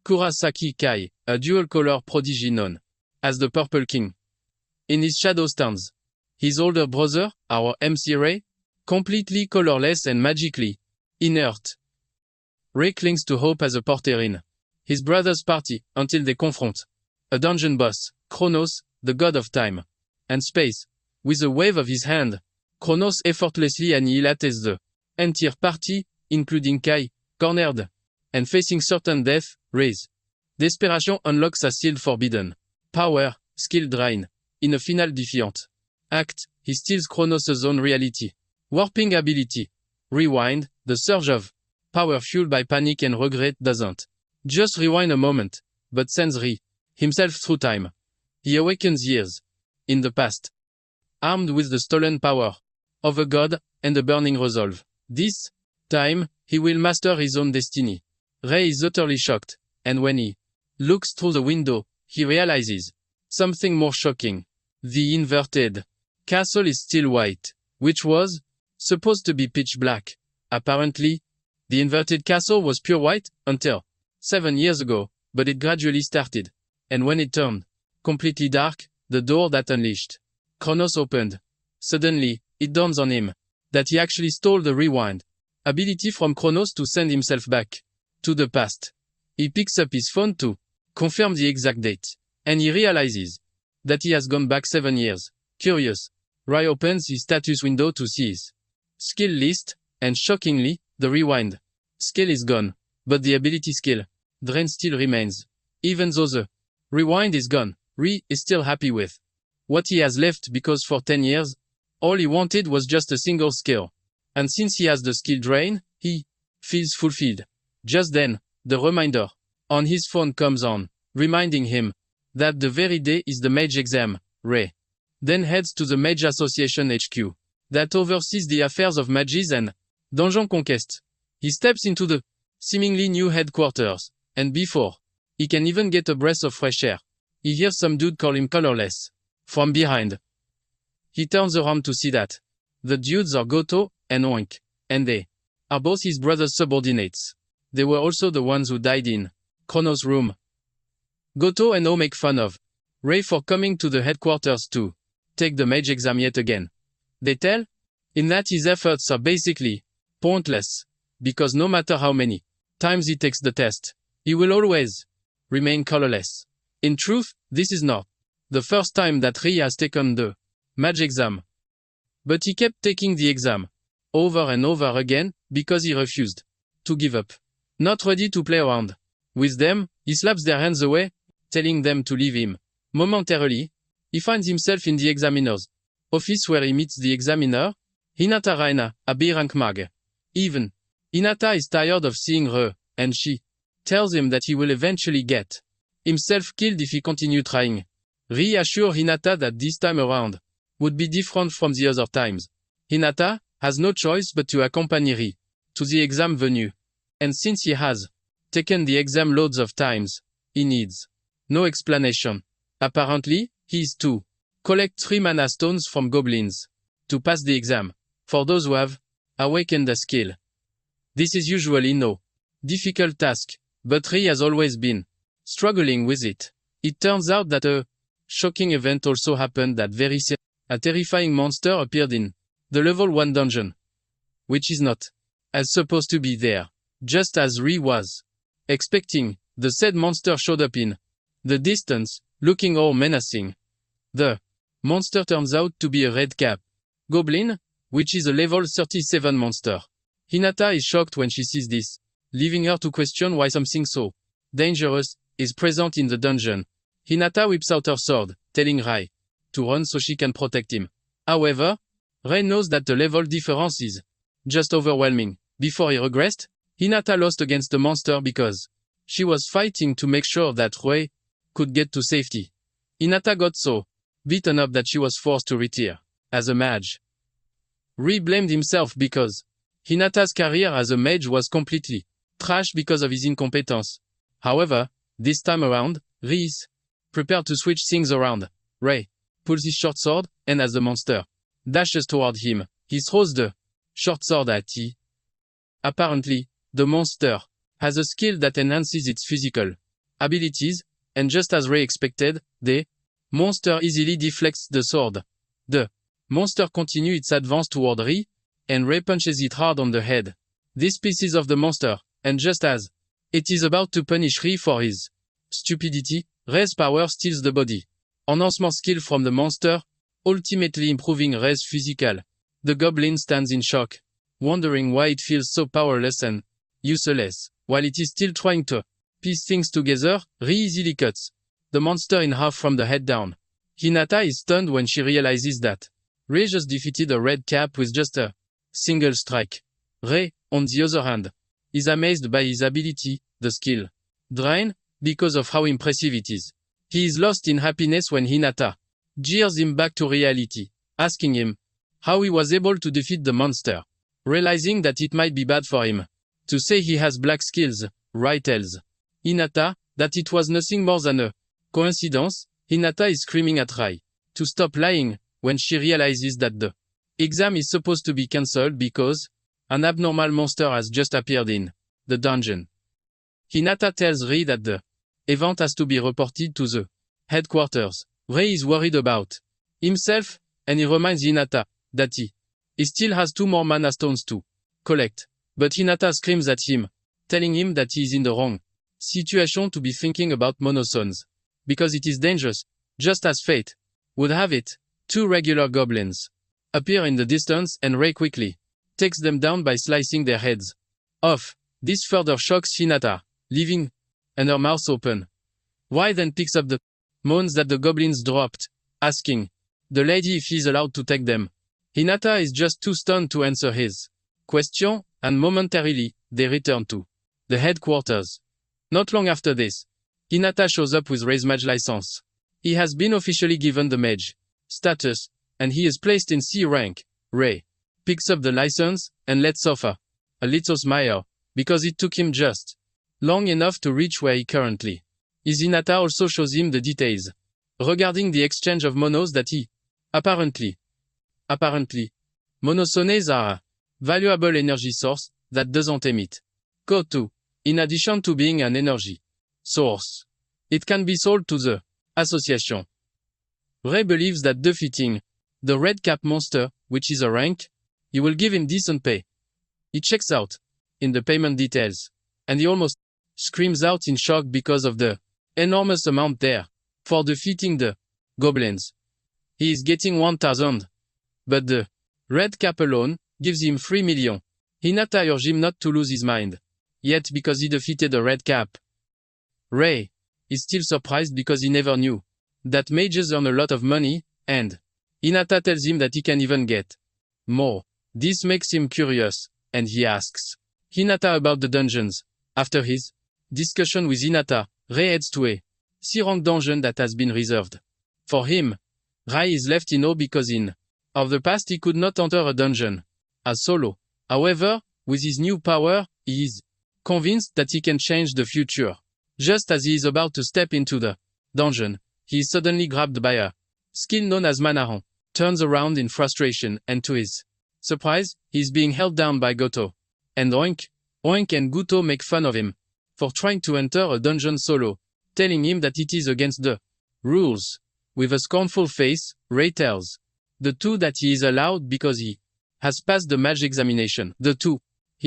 Kurasaki Kai, a dual-color prodigy known as the Purple King. In his shadow stands his older brother, our MC Ray, completely colorless and magically inert. Ray clings to hope as a porter in his brother's party until they confront a dungeon boss, Kronos, the god of time and space. With a wave of his hand, Kronos effortlessly annihilates the entire party, including Kai, cornered and facing certain death. Ray's desperation unlocks a sealed forbidden power, skill drain. In a final defiant act, he steals Kronos' own reality warping ability. Rewind, the surge of power fueled by panic and regret doesn't just rewind a moment, but sends himself through time. He awakens years in the past, armed with the stolen power of a god and a burning resolve. This time, he will master his own destiny. Ray is utterly shocked, and when he looks through the window, he realizes something more shocking. The inverted castle is still white, which was supposed to be pitch black. Apparently, the inverted castle was pure white until 7 years ago, but it gradually started. And when it turned completely dark, the door that unleashed Kronos opened. Suddenly, it dawns on him that he actually stole the rewind ability from Kronos to send himself back to the past. He picks up his phone to confirm the exact date, and he realizes that he has gone back 7 years. Curious, Ray opens his status window to see his skill list, and shockingly, the rewind skill is gone, but the ability skill drain still remains. Even though the rewind is gone, Ray is still happy with what he has left because for 10 years, all he wanted was just a single skill. And since he has the skill drain, he feels fulfilled. Just then, the reminder on his phone comes on, reminding him that the very day is the mage exam. Ray then heads to the Mage Association HQ that oversees the affairs of mages and dungeon conquest. He steps into the seemingly new headquarters, and before he can even get a breath of fresh air, he hears some dude call him colorless from behind. He turns around to see that the dudes are Goto and Oink, and they are both his brother's subordinates. They were also the ones who died in Kronos' room. Goto and O make fun of Ray for coming to the headquarters to take the mage exam yet again. They tell him that his efforts are basically pointless, because no matter how many times he takes the test, he will always remain colorless. In truth, this is not the first time that Ray has taken the mage exam. But he kept taking the exam over and over again because he refused to give up. Not ready to play around with them, he slaps their hands away, telling them to leave him. Momentarily, he finds himself in the examiner's office where he meets the examiner, Hinata Raina, a B-rank mag. Even Hinata is tired of seeing her, and she tells him that he will eventually get himself killed if he continues trying. Ray assures Hinata that this time around would be different from the other times. Hinata has no choice but to accompany Ray to the exam venue. And since he has taken the exam loads of times, he needs no explanation. Apparently, he is to collect 3 mana stones from goblins to pass the exam, for those who have awakened a skill. This is usually no difficult task, but Ray has always been struggling with it. It turns out that a shocking event also happened that very same. A terrifying monster appeared in the level 1 dungeon, which is not as supposed to be there. Just as Ray was expecting, the said monster showed up in the distance, looking all menacing. The monster turns out to be a red cap goblin, which is a level 37 monster. Hinata is shocked when she sees this, leaving her to question why something so dangerous is present in the dungeon. Hinata whips out her sword, telling Ray to run so she can protect him. However, Ray knows that the level difference is just overwhelming. Before he regressed, Hinata lost against the monster because she was fighting to make sure that Ray could get to safety. Hinata got so beaten up that she was forced to retire as a mage. Ray blamed himself because Hinata's career as a mage was completely trash because of his incompetence. However, this time around, Ray is prepared to switch things around. Ray pulls his short sword, and as the monster dashes toward him, he throws the short sword at it. Apparently, the monster has a skill that enhances its physical abilities, and just as Ray expected, the monster easily deflects the sword. The monster continues its advance toward Ray, and Ray punches it hard on the head. This pisses off the monster, and just as it is about to punish Ray for his stupidity, Ray's power steals the body. Enhancement skill from the monster, ultimately improving Ray's physical. The goblin stands in shock, wondering why it feels so powerless and useless. While it is still trying to piece things together, Ray easily cuts the monster in half from the head down. Hinata is stunned when she realizes that Ray just defeated a red cap with just a single strike. Ray, on the other hand, is amazed by his ability, the skill drain, because of how impressive it is. He is lost in happiness when Hinata jeers him back to reality, asking him how he was able to defeat the monster. Realizing that it might be bad for him to say he has black skills, Ray tells Hinata that it was nothing more than a coincidence. Hinata is screaming at Ray to stop lying when she realizes that the exam is supposed to be cancelled because an abnormal monster has just appeared in the dungeon. Hinata tells Ray that the event has to be reported to the headquarters. Ray is worried about himself, and he reminds Hinata that he still has 2 more mana stones to collect. But Hinata screams at him, telling him that he is in the wrong situation to be thinking about monostones, because it is dangerous. Just as fate would have it, 2 regular goblins appear in the distance, and Ray quickly takes them down by slicing their heads off. This further shocks Hinata, leaving her mouth open. Ray then picks up the moons that the goblins dropped, asking the lady if he is allowed to take them. Hinata is just too stunned to answer his question, and momentarily, they return to the headquarters. Not long after this, Hinata shows up with Ray's mage license. He has been officially given the mage status, and he is placed in C rank. Ray picks up the license, and lets off a little smile, because it took him just long enough to reach where he currently is. Hinata also shows him the details regarding the exchange of monos that he apparently, monosones are a valuable energy source that doesn't emit CO2. In addition to being an energy source, it can be sold to the association. Ray believes that defeating the red cap monster, which is a rank, he will give him decent pay. He checks out in the payment details, and he almost screams out in shock because of the enormous amount there for defeating the goblins. He is getting 1,000, but the red cap alone gives him 3 million. Hinata urges him not to lose his mind yet because he defeated a red cap. Ray is still surprised because he never knew that mages earn a lot of money, and Hinata tells him that he can even get more. This makes him curious, and he asks Hinata about the dungeons. After his discussion with Hinata, Ray heads to a C-rank dungeon that has been reserved for him. Ray is left in awe because in the past he could not enter a dungeon as solo. However, with his new power, he is convinced that he can change the future. Just as he is about to step into the dungeon, he is suddenly grabbed by a skill known as Manahan, turns around in frustration, and to his surprise, he is being held down by Goto. And Oink and Guto make fun of him for trying to enter a dungeon solo, telling him that it is against the rules. With a scornful face, Ray tells the two that he is allowed because he has passed the mage examination. The two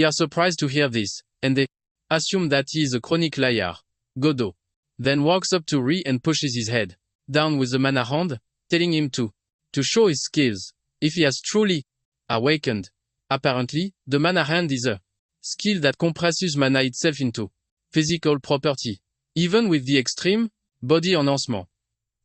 are surprised to hear this, and they assume that he is a chronic liar. Godo then walks up to Ray and pushes his head down with the mana hand, telling him to show his skills if he has truly awakened. Apparently, the mana hand is a skill that compresses mana itself into physical property, even with the extreme body enhancement.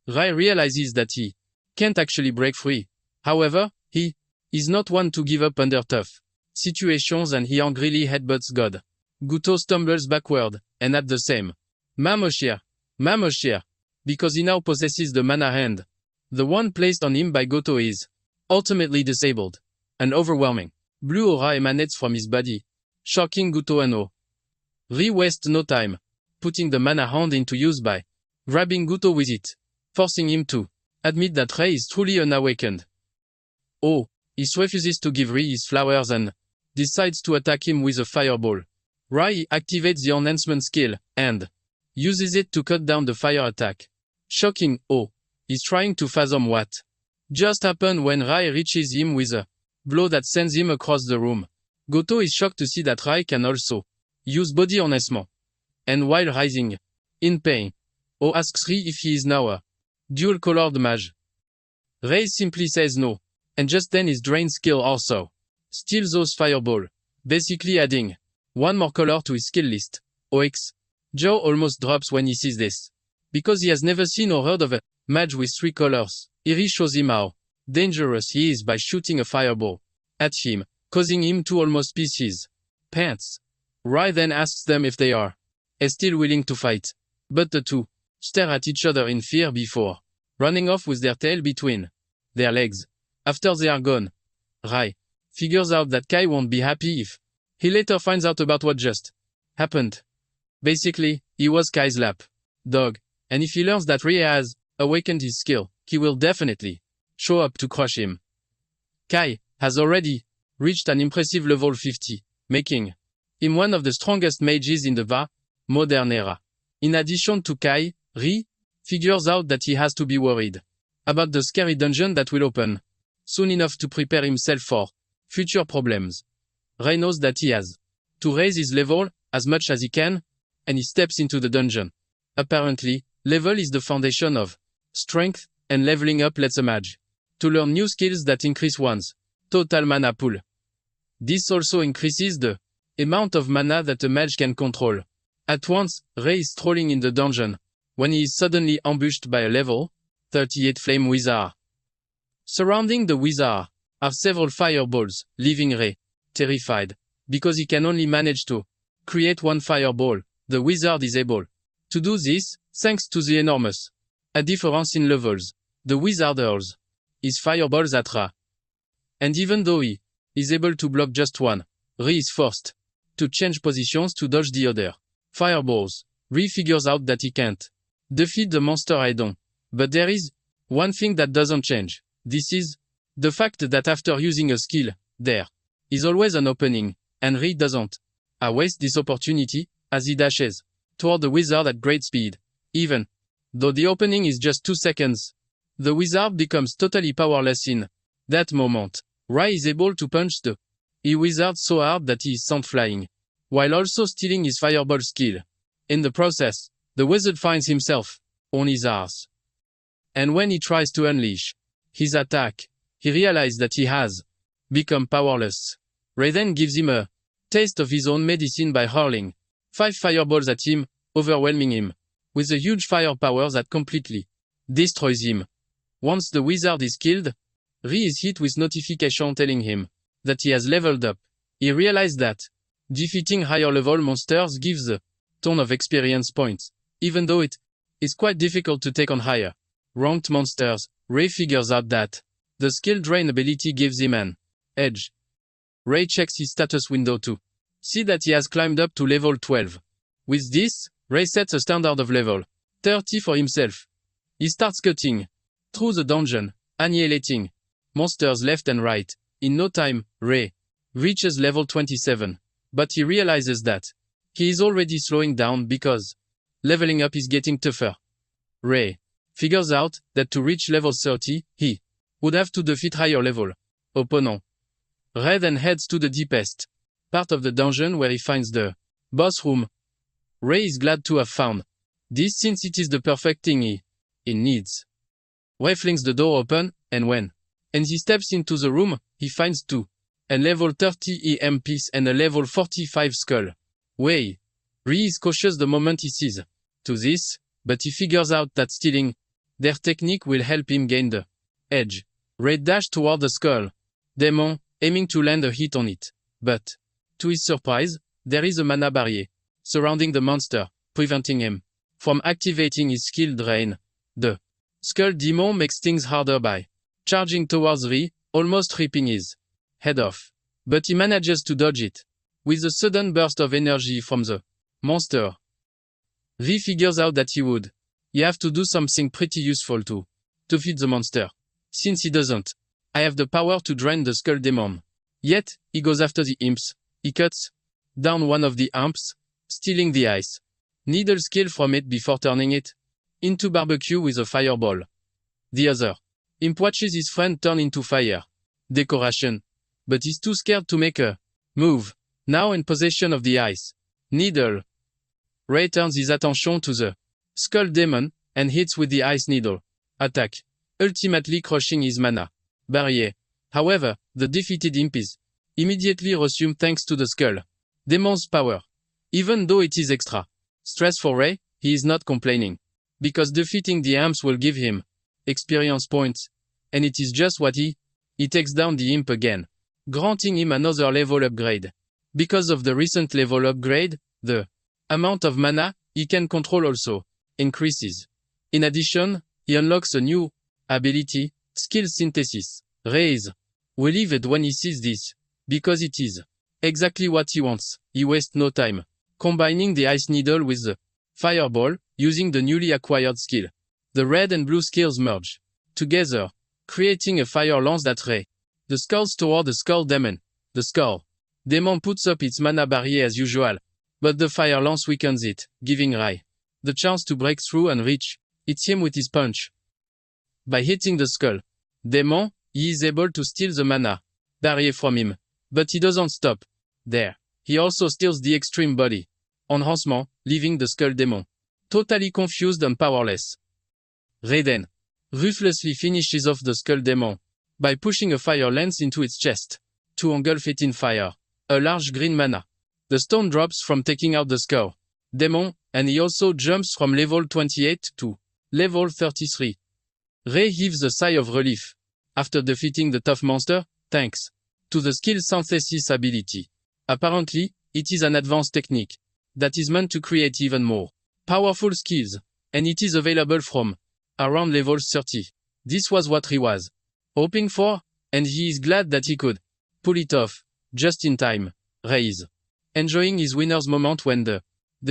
Ray realizes that he can't actually break free. However, he is not one to give up under tough situations, and he angrily headbutts God. Guto stumbles backward, and at the same Mamoshir, because he now possesses the mana hand. The one placed on him by Goto is ultimately disabled. An overwhelming blue aura emanates from his body, shocking Guto and O. Ray wastes no time, putting the mana hand into use by grabbing Guto with it, forcing him to admit that Ray is truly unawakened. Oh, he refuses to give Ray his flowers and decides to attack him with a fireball. Ray activates the enhancement skill, and uses it to cut down the fire attack. Shocking, oh, he's trying to fathom what just happened when Rai reaches him with a blow that sends him across the room. Goto is shocked to see that Rai can also use body enhancement. And while rising in pain, Oh asks Ri if he is now a dual-colored mage. Rai simply says no, and just then his drain skill also steals those fireball, basically adding one more color to his skill list. OX. Joe almost drops when he sees this, because he has never seen or heard of a mage with 3 colors. Iri shows him how dangerous he is by shooting a fireball at him, causing him to almost piss his pants. Rai then asks them if they are still willing to fight, but the two stare at each other in fear before running off with their tail between their legs. After they are gone, Rai figures out that Kai won't be happy if he later finds out about what just happened. Basically, he was Kai's lap dog, and if he learns that Rai has awakened his skill, he will definitely show up to crush him. Kai has already reached an impressive level 50, making him one of the strongest mages in the modern era. In addition to Kai, Ri figures out that he has to be worried about the scary dungeon that will open soon enough to prepare himself for future problems. Rai knows that he has to raise his level as much as he can, and he steps into the dungeon. Apparently, level is the foundation of strength, and leveling up lets a mage to learn new skills that increase one's total mana pool. This also increases the amount of mana that a mage can control. At once, Rai is strolling in the dungeon when he is suddenly ambushed by a level 38 flame wizard. Surrounding the wizard are several fireballs, leaving Rai terrified, because he can only manage to create one fireball. The wizard is able to do this thanks to the enormous difference in levels. The wizard hurls his fireballs at Rai, and even though he is able to block just one, Rai is forced to change positions to dodge the other fireballs. Rai figures out that he can't defeat the monster head-on, but there is one thing that doesn't change. This is the fact that after using a skill, there is always an opening, and Rai doesn't waste this opportunity as he dashes toward the wizard at great speed. Even though the opening is just 2 seconds, the wizard becomes totally powerless in that moment. Rai is able to punch the wizard so hard that he is sent flying, while also stealing his fireball skill. In the process, the wizard finds himself on his arse. And when he tries to unleash his attack, he realizes that he has become powerless. Rai then gives him a taste of his own medicine by hurling 5 fireballs at him, overwhelming him with a huge firepower that completely destroys him. Once the wizard is killed, Rai is hit with notification telling him that he has leveled up. He realized that defeating higher level monsters gives a ton of experience points, even though it is quite difficult to take on higher ranked monsters. Rai figures out that the skill drain ability gives him an edge. Rai checks his status window to see that he has climbed up to level 12. With this, Rai sets a standard of level 30 for himself. He starts cutting through the dungeon, annihilating monsters left and right. In no time, Rai reaches level 27, but he realizes that he is already slowing down because leveling up is getting tougher. Rai figures out that to reach level 30, he would have to defeat higher level opponent. Rai then heads to the deepest part of the dungeon where he finds the boss room. Rai is glad to have found this since it is the perfect thing he needs. Rai flings the door open, and when he steps into the room, he finds 2 a level 30 EM piece and a level 45 skull. Rai is cautious the moment he sees to this, but he figures out that stealing their technique will help him gain the edge. Rai dashes toward the skull demon, aiming to land a hit on it, but to his surprise, there is a mana barrier surrounding the monster, preventing him from activating his skill drain. The skull demon makes things harder by charging towards Rai, almost ripping his head off, but he manages to dodge it with a sudden burst of energy from the monster. Rai figures out that he have to do something pretty useful to defeat the monster, since he doesn't have the power to drain the skull demon. Yet, he goes after the imps. He cuts down one of the imps, stealing the ice Needle skill from it before turning it into barbecue with a fireball. The other. Imp watches his friend turn into fire. Decoration. But he's too scared to make a move. Now in possession of the ice needle. Ray turns his attention to the Skull Demon and hits with the ice needle attack, ultimately crushing his mana barrier. However, the defeated imp is immediately resumed thanks to the Skull Demon's power. Even though it is extra stress for Ray, he is not complaining, because defeating the imps will give him experience points, and it is just what he takes down the imp again, granting him another level upgrade. Because of the recent level upgrade, the amount of mana he can control also increases. In addition, he unlocks a new ability, Skill Synthesis. Ray is relieved when he sees this, because it is exactly what he wants. He wastes no time combining the ice needle with the fireball, using the newly acquired skill. The red and blue skills merge together, creating a fire lance that Ray the skulls toward the Skull Demon. The Skull Demon puts up its mana barrier as usual, but the fire lance weakens it, giving Ray the chance to break through and reach him with his punch. By hitting the Skull Demon, he is able to steal the mana barrier from him, but he doesn't stop there. He also steals the extreme body enhancement, leaving the Skull Demon totally confused and powerless. Ray then ruthlessly finishes off the Skull Demon by pushing a fire lance into its chest to engulf it in fire, a large green mana. The stone drops from taking out the Skull Demon, and he also jumps from level 28 to level 33. Ray heaves a sigh of relief after defeating the tough monster, thanks to the Skill Synthesis ability. Apparently, it is an advanced technique that is meant to create even more powerful skills, and it is available from around level 30. This was what Ray was hoping for, and he is glad that he could pull it off just in time. Ray is enjoying his winner's moment when the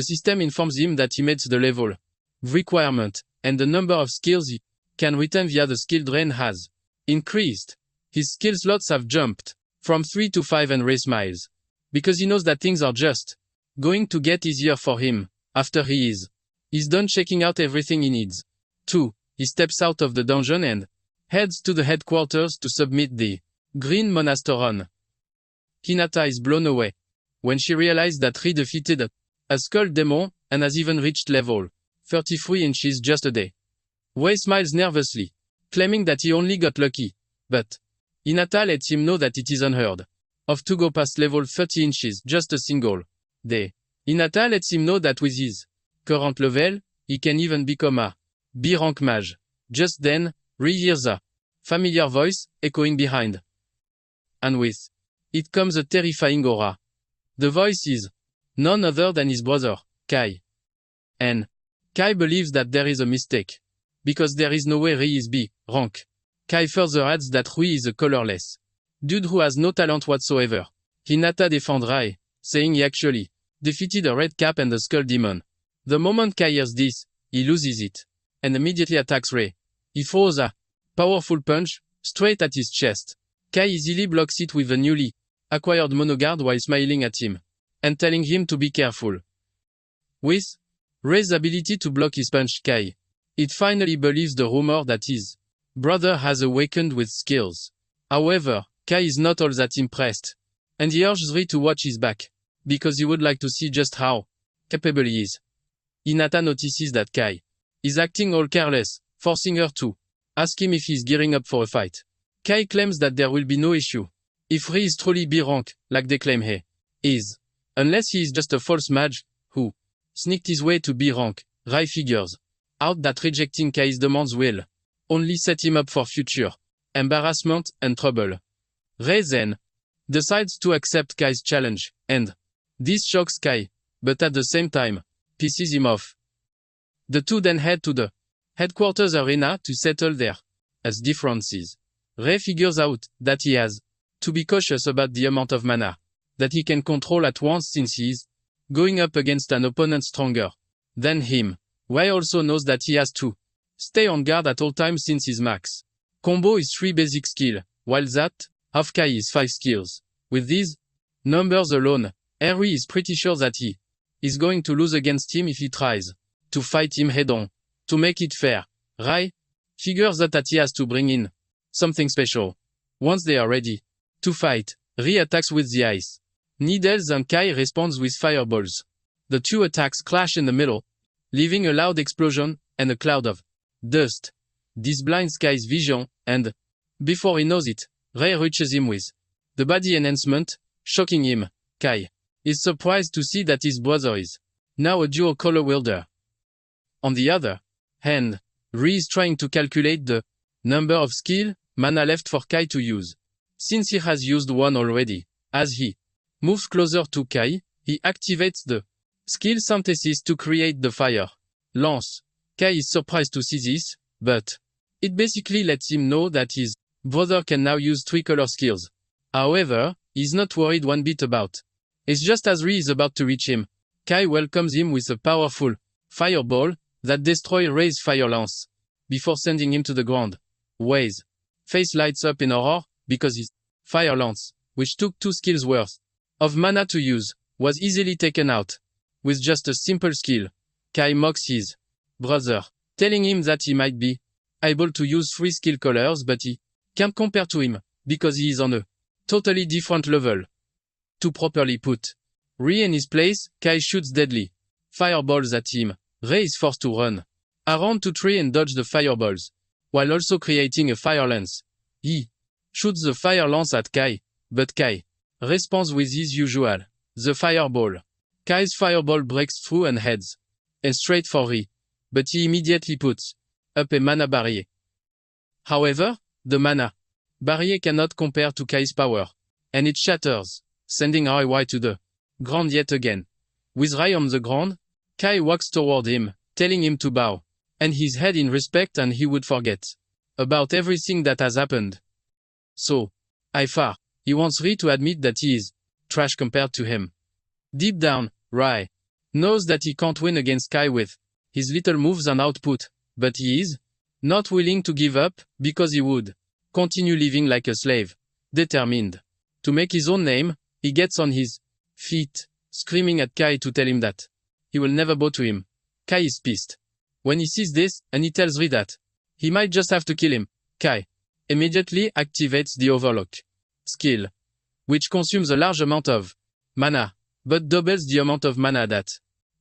system informs him that he met the level requirement, and the number of skills he can retain via the skill drain has increased. His skill slots have jumped from 3 to 5, and Ray smiles, because he knows that things are just going to get easier for him after he's done checking out everything he needs. 2. He steps out of the dungeon and heads to the headquarters to submit the Green Monasteron. Hinata is blown away when she realizes that Ray defeated a Skull Demon and has even reached level 33 inches just a day. Ray smiles nervously, claiming that he only got lucky, but Hinata lets him know that it is unheard of to go past level 30 inches just a single day. Hinata lets him know that with his current level, he can even become a B rank mage. Just then, Ray hears a familiar voice echoing behind, and with it comes a terrifying aura. The voice is none other than his brother, Kai. And Kai believes that there is a mistake, because there is no way Ray is B rank. Kai further adds that Ray is a colorless dude who has no talent whatsoever. Hinata defends Ray, saying he actually defeated a red cap and a Skull Demon. The moment Kai hears this, he loses it, and immediately attacks Ray. He throws a powerful punch straight at his chest. Kai easily blocks it with a newly acquired Monoguard while smiling at him and telling him to be careful. With Ray's ability to block his punch, Kai it finally believes the rumor that his brother has awakened with skills. However, Kai is not all that impressed, and he urges Ray to watch his back, because he would like to see just how capable he is. Hinata notices that Kai is acting all careless, forcing her to ask him if he is gearing up for a fight. Kai claims that there will be no issue if Ray is truly B rank, like they claim he is, unless he is just a false mage who sneaked his way to B rank. Ray figures out that rejecting Kai's demands will only set him up for future embarrassment and trouble. Ray then decides to accept Kai's challenge, and this shocks Kai, but at the same time, pisses him off. The two then head to the headquarters arena to settle their differences. Ray figures out that he has to be cautious about the amount of mana that he can control at once since he is going up against an opponent stronger than him. Ray also knows that he has to stay on guard at all times since his max combo is 3 basic skill, while that of Kai is 5 skills. With these numbers alone, Ray is pretty sure that he He's going to lose against him if he tries to fight him head-on. To make it fair, Rai figures that he has to bring in something special. Once they are ready to fight, Ri attacks with the ice needles and Kai responds with fireballs. The two attacks clash in the middle, leaving a loud explosion and a cloud of dust. This blinds Kai's vision, and before he knows it, Ray reaches him with the body enhancement, shocking him. Kai is surprised to see that his brother is now a dual color wielder. On the other hand, Ri is trying to calculate the number of skill mana left for Kai to use, since he has used one already. As he moves closer to Kai, he activates the skill synthesis to create the fire lance. Kai is surprised to see this, but it basically lets him know that his brother can now use 3 color skills. However, he's not worried one bit about it's just as Ri is about to reach him, Kai welcomes him with a powerful fireball that destroys Rei's fire lance before sending him to the ground. Wei's face lights up in horror because his fire lance, which took 2 skills worth of mana to use, was easily taken out with just a simple skill. Kai mocks his brother, telling him that he might be able to use 3 skill colors, but he can't compare to him because he is on a totally different level. To properly put Ri in his place, Kai shoots deadly fireballs at him. Rei is forced to run around to try and dodge the fireballs, while also creating a fire lance. He shoots the fire lance at Kai, but Kai responds with his usual, the fireball. Kai's fireball breaks through and heads straight for Ri, but he immediately puts up a mana barrier. However, the mana barrier cannot compare to Kai's power, and it shatters, sending Rai to the ground yet again. With Rai on the ground, Kai walks toward him, telling him to bow and his head in respect, and he would forget about everything that has happened. So far, he wants Ri to admit that he is trash compared to him. Deep down, Rai knows that he can't win against Kai with his little moves and output, but he is not willing to give up because he would continue living like a slave. Determined to make his own name, he gets on his feet, screaming at Kai to tell him that he will never bow to him. Kai is pissed when he sees this, and he tells Ri that he might just have to kill him. Kai immediately activates the Overlock skill, which consumes a large amount of mana, but doubles the amount of mana that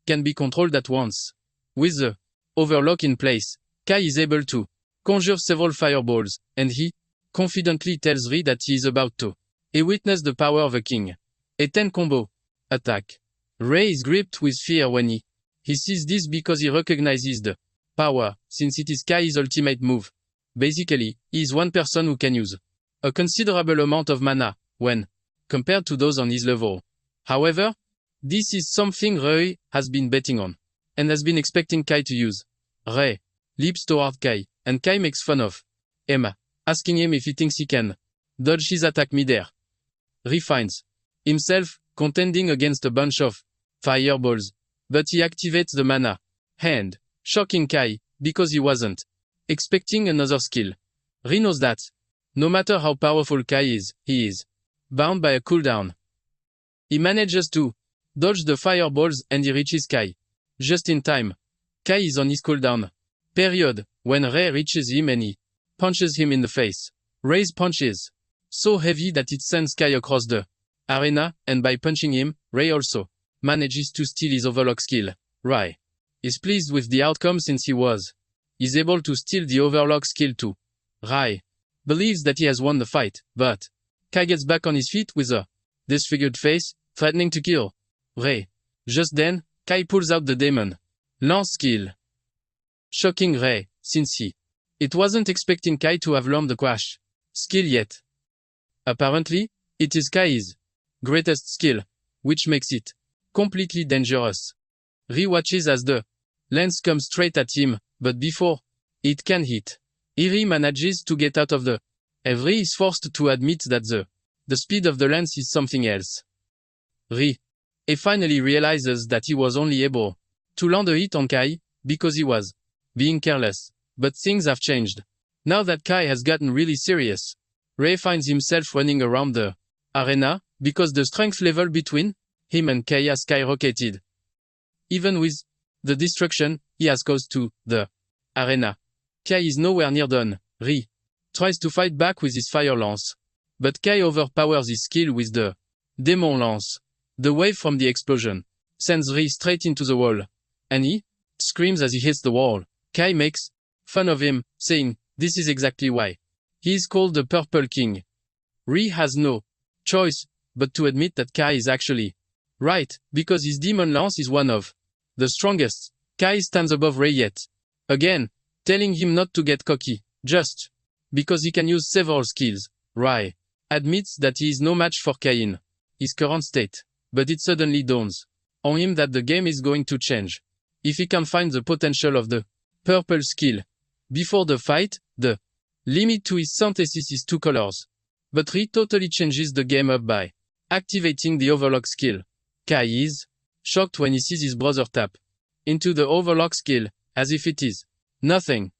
can be controlled at once. With the Overlock in place, Kai is able to conjure several fireballs, and he confidently tells Ri that he is about to witness the power of a king. A 10 combo attack. Rai is gripped with fear when he sees this because he recognizes the power, since it is Kai's ultimate move. Basically, he is one person who can use a considerable amount of mana when compared to those on his level. However, this is something Rai has been betting on and has been expecting Kai to use. Rai leaps toward Kai, and Kai makes fun of him, asking him if he thinks he can dodge his attack midair. Ri finds himself contending against a bunch of fireballs, but he activates the mana hand, shocking Kai because he wasn't expecting another skill. Ri knows that no matter how powerful Kai is, he is bound by a cooldown. He manages to dodge the fireballs and he reaches Kai just in time. Kai is on his cooldown period when Rai reaches him and he punches him in the face. Rai's punch is so heavy that it sends Kai across the arena, and by punching him, Rai also manages to steal his Overlock skill. Rai is pleased with the outcome since he is able to steal the Overlock skill too. Rai believes that he has won the fight, but Kai gets back on his feet with a disfigured face, threatening to kill Rai. Just then, Kai pulls out the Demon Lance skill, shocking Rai, since it wasn't expecting Kai to have learned the Crash skill yet. Apparently, it is Kai's greatest skill, which makes it completely dangerous. Ri watches as the lance comes straight at him, but before it can hit, Ri manages to get out of the Ri is forced to admit that the speed of the lance is something else. Ri finally realizes that he was only able to land a hit on Kai because he was being careless, but things have changed. Now that Kai has gotten really serious, Rai finds himself running around the arena because the strength level between him and Kai has skyrocketed. Even with the destruction he has caused to the arena. Kai is nowhere near done. Ri tries to fight back with his fire lance. But Kai overpowers his skill with the demon lance. The wave from the explosion sends Ri straight into the wall. And he screams as he hits the wall. Kai makes fun of him, saying, "This is exactly why he is called the Purple King." Ri has no choice but to admit that Kai is actually right, because his demon lance is one of the strongest. Kai stands above Ray yet again, telling him not to get cocky, just because he can use several skills. Rai admits that he is no match for Kai in his current state, but it suddenly dawns on him that the game is going to change if he can find the potential of the purple skill. Before the fight, the limit to his synthesis is 2 colors. But Ri totally changes the game up by activating the overlock skill. Kai is shocked when he sees his brother tap into the overlock skill, as if it is nothing.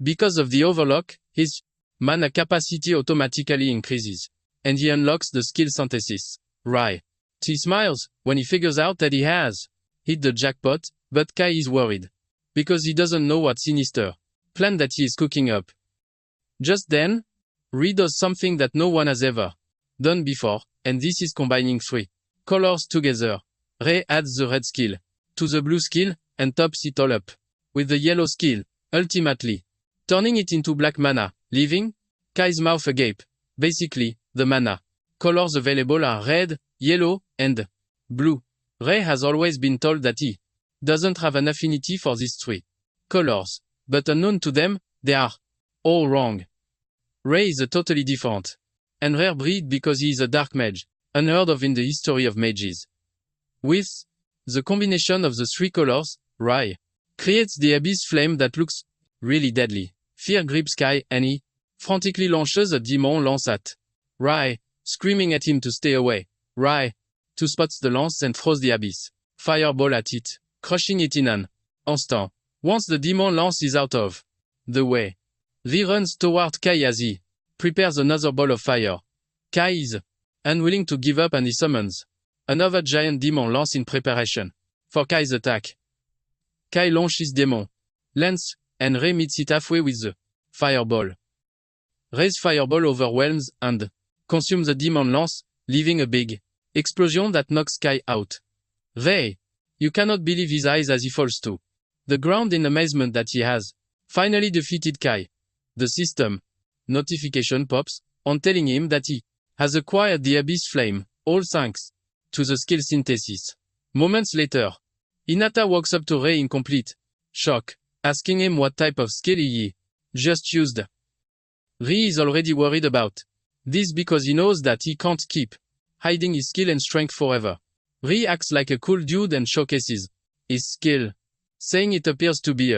Because of the overlock, his mana capacity automatically increases, and he unlocks the skill synthesis. Rai he smiles when he figures out that he has hit the jackpot, but Kai is worried because he doesn't know what sinister plan that he is cooking up. Just then, Ri does something that no one has ever done before, and this is combining 3 colors together. Ray adds the red skill to the blue skill and tops it all up with the yellow skill, ultimately turning it into black mana, leaving Kai's mouth agape. Basically, the mana colors available are red, yellow, and blue. Ray has always been told that he doesn't have an affinity for these 3 colors, but unknown to them, they are all wrong. Ray is a totally different and rare breed because he is a dark mage, unheard of in the history of mages. With the combination of the 3 colors, Rai creates the abyss flame that looks really deadly. Fear grips Kai and he frantically launches a demon lance at Rai, screaming at him to stay away. Rai spots the lance and throws the abyss fireball at it, crushing it in an instant. Once the demon lance is out of the way, Ri runs toward Kai as he prepares another ball of fire. Kai is unwilling to give up and he summons another giant demon lance in preparation for Kai's attack. Kai launches demon lance and Ray meets it halfway with the fireball. Ray's fireball overwhelms and consumes the demon lance, leaving a big explosion that knocks Kai out. Ray, you cannot believe his eyes as he falls to the ground in amazement that he has finally defeated Kai. The system notification pops on telling him that he has acquired the Abyss Flame, all thanks to the skill synthesis. Moments later, Hinata walks up to Ray in complete shock, asking him what type of skill he just used. Ray is already worried about this because he knows that he can't keep hiding his skill and strength forever. Ray acts like a cool dude and showcases his skill, saying it appears to be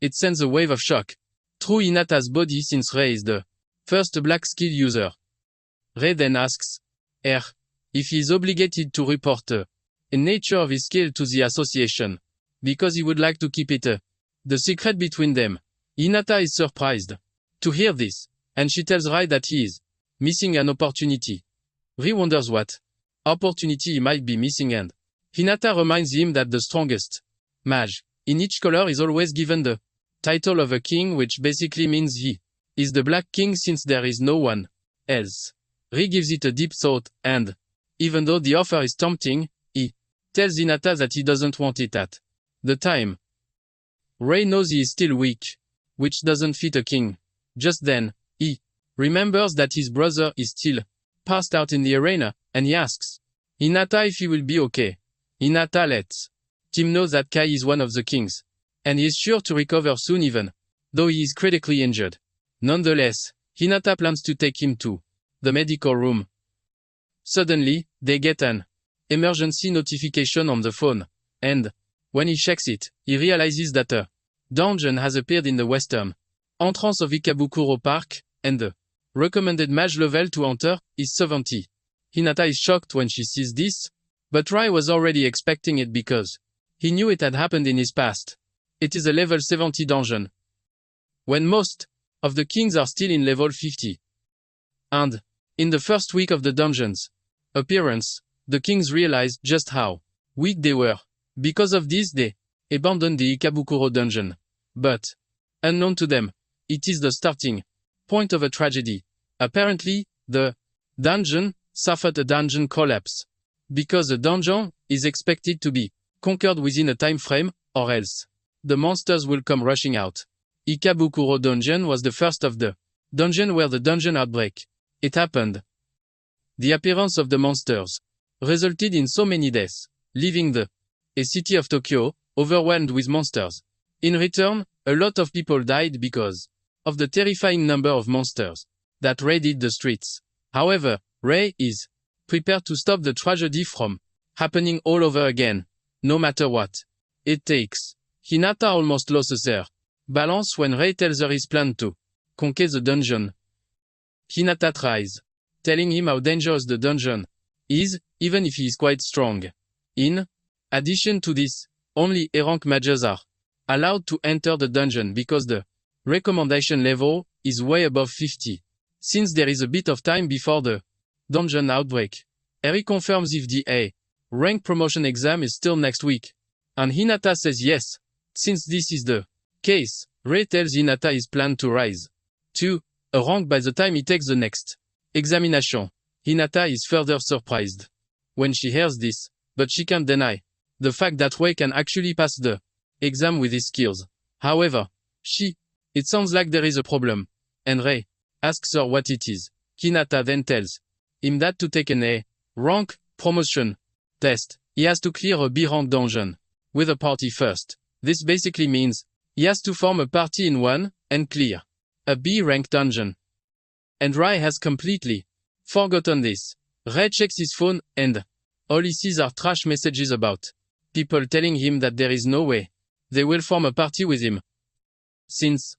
it sends a wave of shock through Hinata's body since Ray is the first black skill user. Ray then asks if he is obligated to report the nature of his skill to the association, because he would like to keep it the secret between them. Hinata is surprised to hear this, and she tells Ray that he is missing an opportunity. Ray wonders what opportunity he might be missing, and Hinata reminds him that the strongest mage in each color is always given the title of a king, which basically means he is the Black King since there is no one else. Ray gives it a deep thought, and even though the offer is tempting, he tells Hinata that he doesn't want it at the time. Ray knows he is still weak, which doesn't fit a king. Just then, he remembers that his brother is still passed out in the arena, and he asks Hinata if he will be okay. Hinata lets him know that Kai is one of the kings, and he is sure to recover soon even though he is critically injured. Nonetheless, Hinata plans to take him to the medical room. Suddenly, they get an emergency notification on the phone, and when he checks it, he realizes that a dungeon has appeared in the western entrance of Ikabukuro Park, and the recommended mage level to enter is 70. Hinata is shocked when she sees this, but Rai was already expecting it because he knew it had happened in his past. It is a level 70 dungeon, when most of the kings are still in level 50. And in the first week of the dungeon's appearance, the kings realized just how weak they were. Because of this they abandon the Ikabukuro dungeon. But, unknown to them, it is the starting point of a tragedy. Apparently, the dungeon suffered a dungeon collapse. Because the dungeon is expected to be conquered within a time frame, or else the monsters will come rushing out. Ikabukuro dungeon was the first of the dungeon where the dungeon outbreak. It happened. The appearance of the monsters resulted in so many deaths, leaving the city of Tokyo overwhelmed with monsters. In return, a lot of people died because of the terrifying number of monsters that raided the streets. However, Rei is prepared to stop the tragedy from happening all over again, no matter what it takes. Hinata almost loses her balance when Rei tells her his plan to conquer the dungeon. Hinata tries, telling him how dangerous the dungeon is, even if he is quite strong. In addition to this, only A-rank mages are allowed to enter the dungeon because the recommendation level is way above 50. Since there is a bit of time before the dungeon outbreak, Eri confirms if the A-rank promotion exam is still next week. And Hinata says yes. Since this is the case, Rei tells Hinata his plan to rise to a rank by the time he takes the next examination. Hinata is further surprised when she hears this, but she can't deny the fact that Rei can actually pass the exam with his skills. However, it sounds like there is a problem, and Rei asks her what it is. Hinata then tells him that to take an A-rank promotion test, he has to clear a B-rank dungeon with a party first. This basically means he has to form a party in one and clear a B-rank dungeon. And Rei has completely forgotten this. Rei checks his phone and all he sees are trash messages about people telling him that there is no way they will form a party with him, since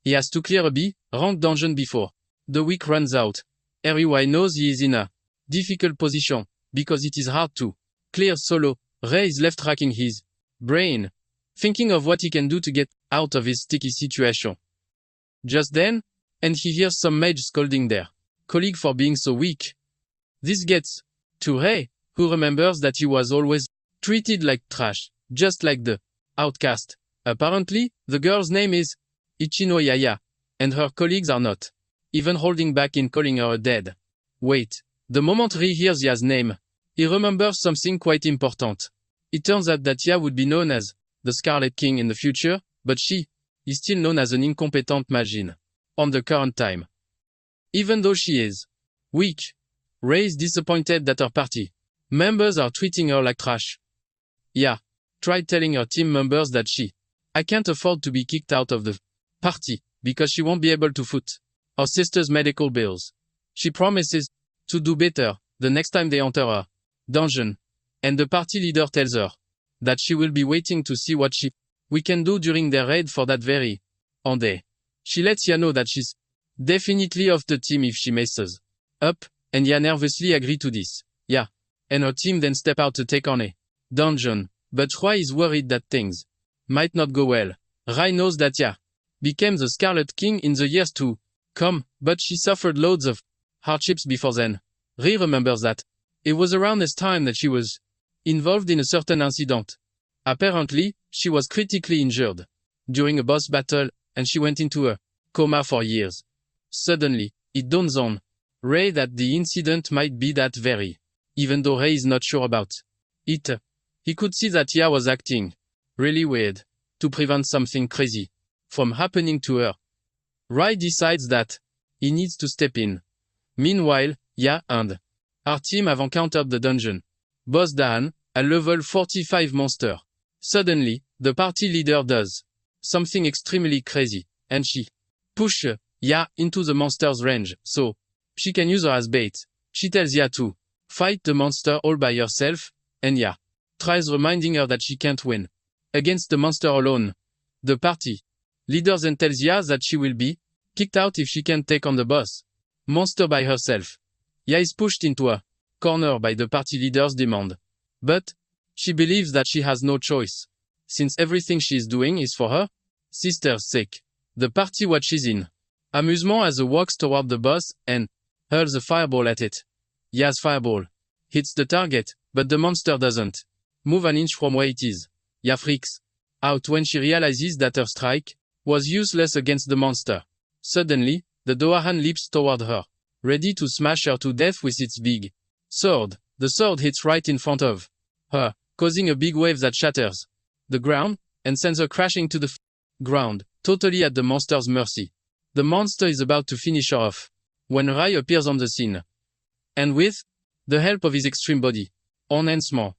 he has to clear a B-rank dungeon before the week runs out. Everyone knows he is in a difficult position because it is hard to clear solo. Rei is left racking his brain, thinking of what he can do to get out of his sticky situation. Just then, and he hears some mage scolding their colleague for being so weak. This gets to Rei, who remembers that he was always treated like trash, just like the outcast. Apparently, the girl's name is Ichino Yaya, and her colleagues are not even holding back in calling her a dead weight. The moment Rei hears Ya's name, he remembers something quite important. It turns out that Ya would be known as the Scarlet King in the future, but she is still known as an incompetent magician on the current time. Even though she is weak, Rei is disappointed that her party members are treating her like trash. Ya tried telling her team members that I can't afford to be kicked out of the party because she won't be able to foot her sister's medical bills. She promises to do better the next time they enter a dungeon, and the party leader tells her that she will be waiting to see what we can do during their raid for that very day. She lets Ya know that she's definitely off the team if she messes up, and Ya nervously agrees to this. Ya and her team then step out to take on a dungeon, but Rei is worried that things might not go well. Rei knows that Ya became the Scarlet King in the years to come, but she suffered loads of hardships before then. Rei remembers that it was around this time that she was involved in a certain incident. Apparently, she was critically injured during a boss battle, and she went into a coma for years. Suddenly, it dawns on Rei that the incident might be that very, even though Rei is not sure about it. He could see that Ya was acting really weird to prevent something crazy from happening to her. Rei decides that he needs to step in. Meanwhile, Ya and her team have encountered the dungeon boss Dan, a level 45 monster. Suddenly, the party leader does something extremely crazy, and she pushes Ya into the monster's range, so she can use her as bait. She tells Ya to fight the monster all by herself, and Ya tries reminding her that she can't win against the monster alone. The party leader then tells Ya that she will be kicked out if she can't take on the boss monster by herself. Ya is pushed into a corner by the party leader's demand, but she believes that she has no choice, since everything she is doing is for her sister's sake. The party watches in amusement as it walks toward the boss and hurls a fireball at it. Ya's fireball hits the target, but the monster doesn't move an inch from where it is. Ya freaks out when she realizes that her strike was useless against the monster. Suddenly, the Doahan leaps toward her, ready to smash her to death with its big sword. The sword hits right in front of her, causing a big wave that shatters the ground and sends her crashing to the ground, totally at the monster's mercy. The monster is about to finish her off when Rai appears on the scene. And with the help of his extreme body enhancement,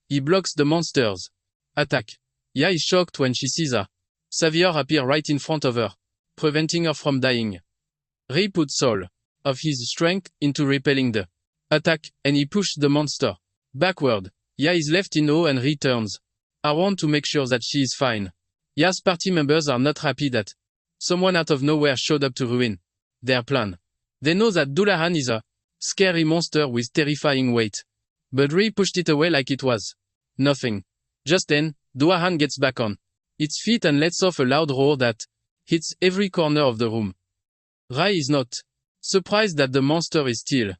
he blocks the monster's attack. Ya is shocked when she sees a savior appear right in front of her, preventing her from dying. Rai puts all of his strength into repelling the attack, and he pushes the monster backward. Ya is left in awe and returns around to make sure that she is fine. Ya's party members are not happy that someone out of nowhere showed up to ruin their plan. They know that Dullahan is a scary monster with terrifying weight, but Rai pushed it away like it was nothing. Just then, Dullahan gets back on its feet and lets off a loud roar that hits every corner of the room. Rai is not surprised that the monster is still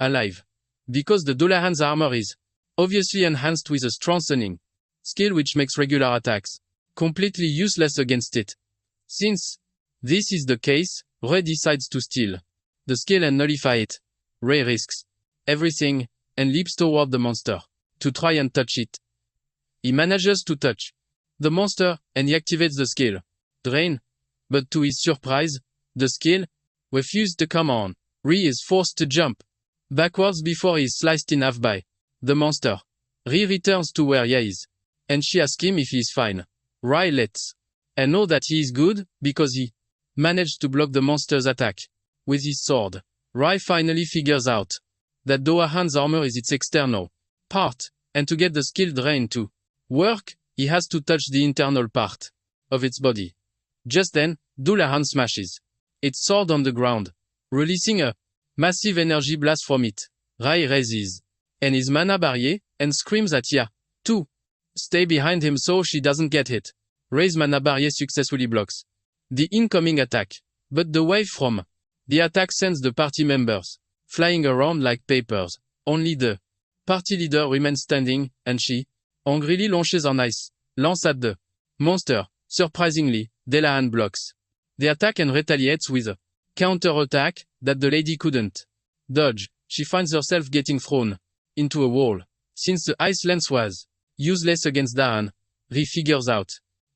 alive, because the Dullahan's armor is obviously enhanced with a strengthening skill which makes regular attacks completely useless against it. Since this is the case, Rai decides to steal the skill and nullify it. Rai risks everything and leaps toward the monster to try and touch it. He manages to touch the monster and he activates the skill Drain, but to his surprise, the skill refuses to come on. Rai is forced to jump backwards before he is sliced in half by the monster. Rai returns to where Ya is, and she asks him if he is fine. Rai lets her know that he is good because he managed to block the monster's attack with his sword. Rai finally figures out that Doahan's armor is its external part, and to get the skill Drain to work, he has to touch the internal part of its body. Just then, Dullahan smashes its sword on the ground, releasing a massive energy blast from it. Rai raises and his mana barrier and screams at Ya to stay behind him so she doesn't get hit. Rai's mana barrier successfully blocks the incoming attack, but the wave from the attack sends the party members flying around like papers. Only the party leader remains standing, and she angrily launches an ice lance at the monster. Surprisingly, Dullahan blocks the attack and retaliates with a counter-attack that the lady couldn't dodge. She finds herself getting thrown into a wall. Since the ice lance was useless against Dullahan, Rai figures out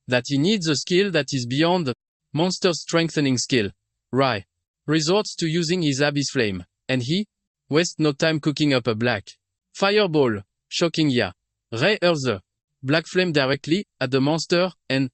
that he needs a skill that is beyond the monster's strengthening skill. Rai resorts to using his Abyss Flame, and he wastes no time cooking up a black fireball, shocking Ya. Rai hurls the black flame directly at the monster, and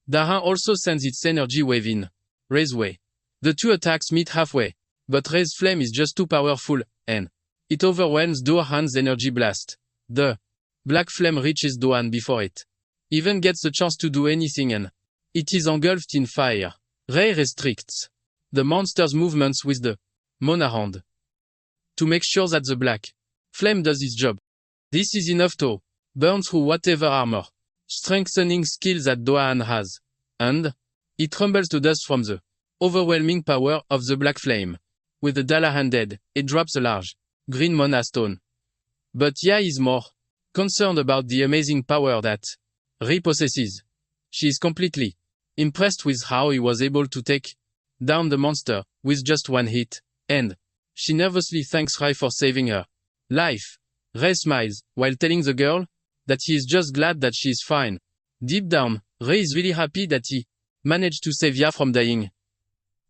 Dullahan also sends its energy wave in Rai's way. The two attacks meet halfway, but Rai's flame is just too powerful, and it overwhelms Dullahan's energy blast. The black flame reaches Dullahan before it even gets the chance to do anything, and it is engulfed in fire. Rai restricts the monster's movements with the Monarand to make sure that the black flame does its job. This is enough to burn through whatever armor strengthening skill that Dullahan has, and it crumbles to dust from the overwhelming power of the black flame. With the Dullahan dead, it drops a large green Mana Stone. But Ya is more concerned about the amazing power that Rai possesses. She is completely impressed with how he was able to take down the monster with just one hit, and she nervously thanks Rai for saving her life. Rai smiles while telling the girl that he is just glad that she is fine. Deep down, Rai is really happy that he managed to save Ya from dying.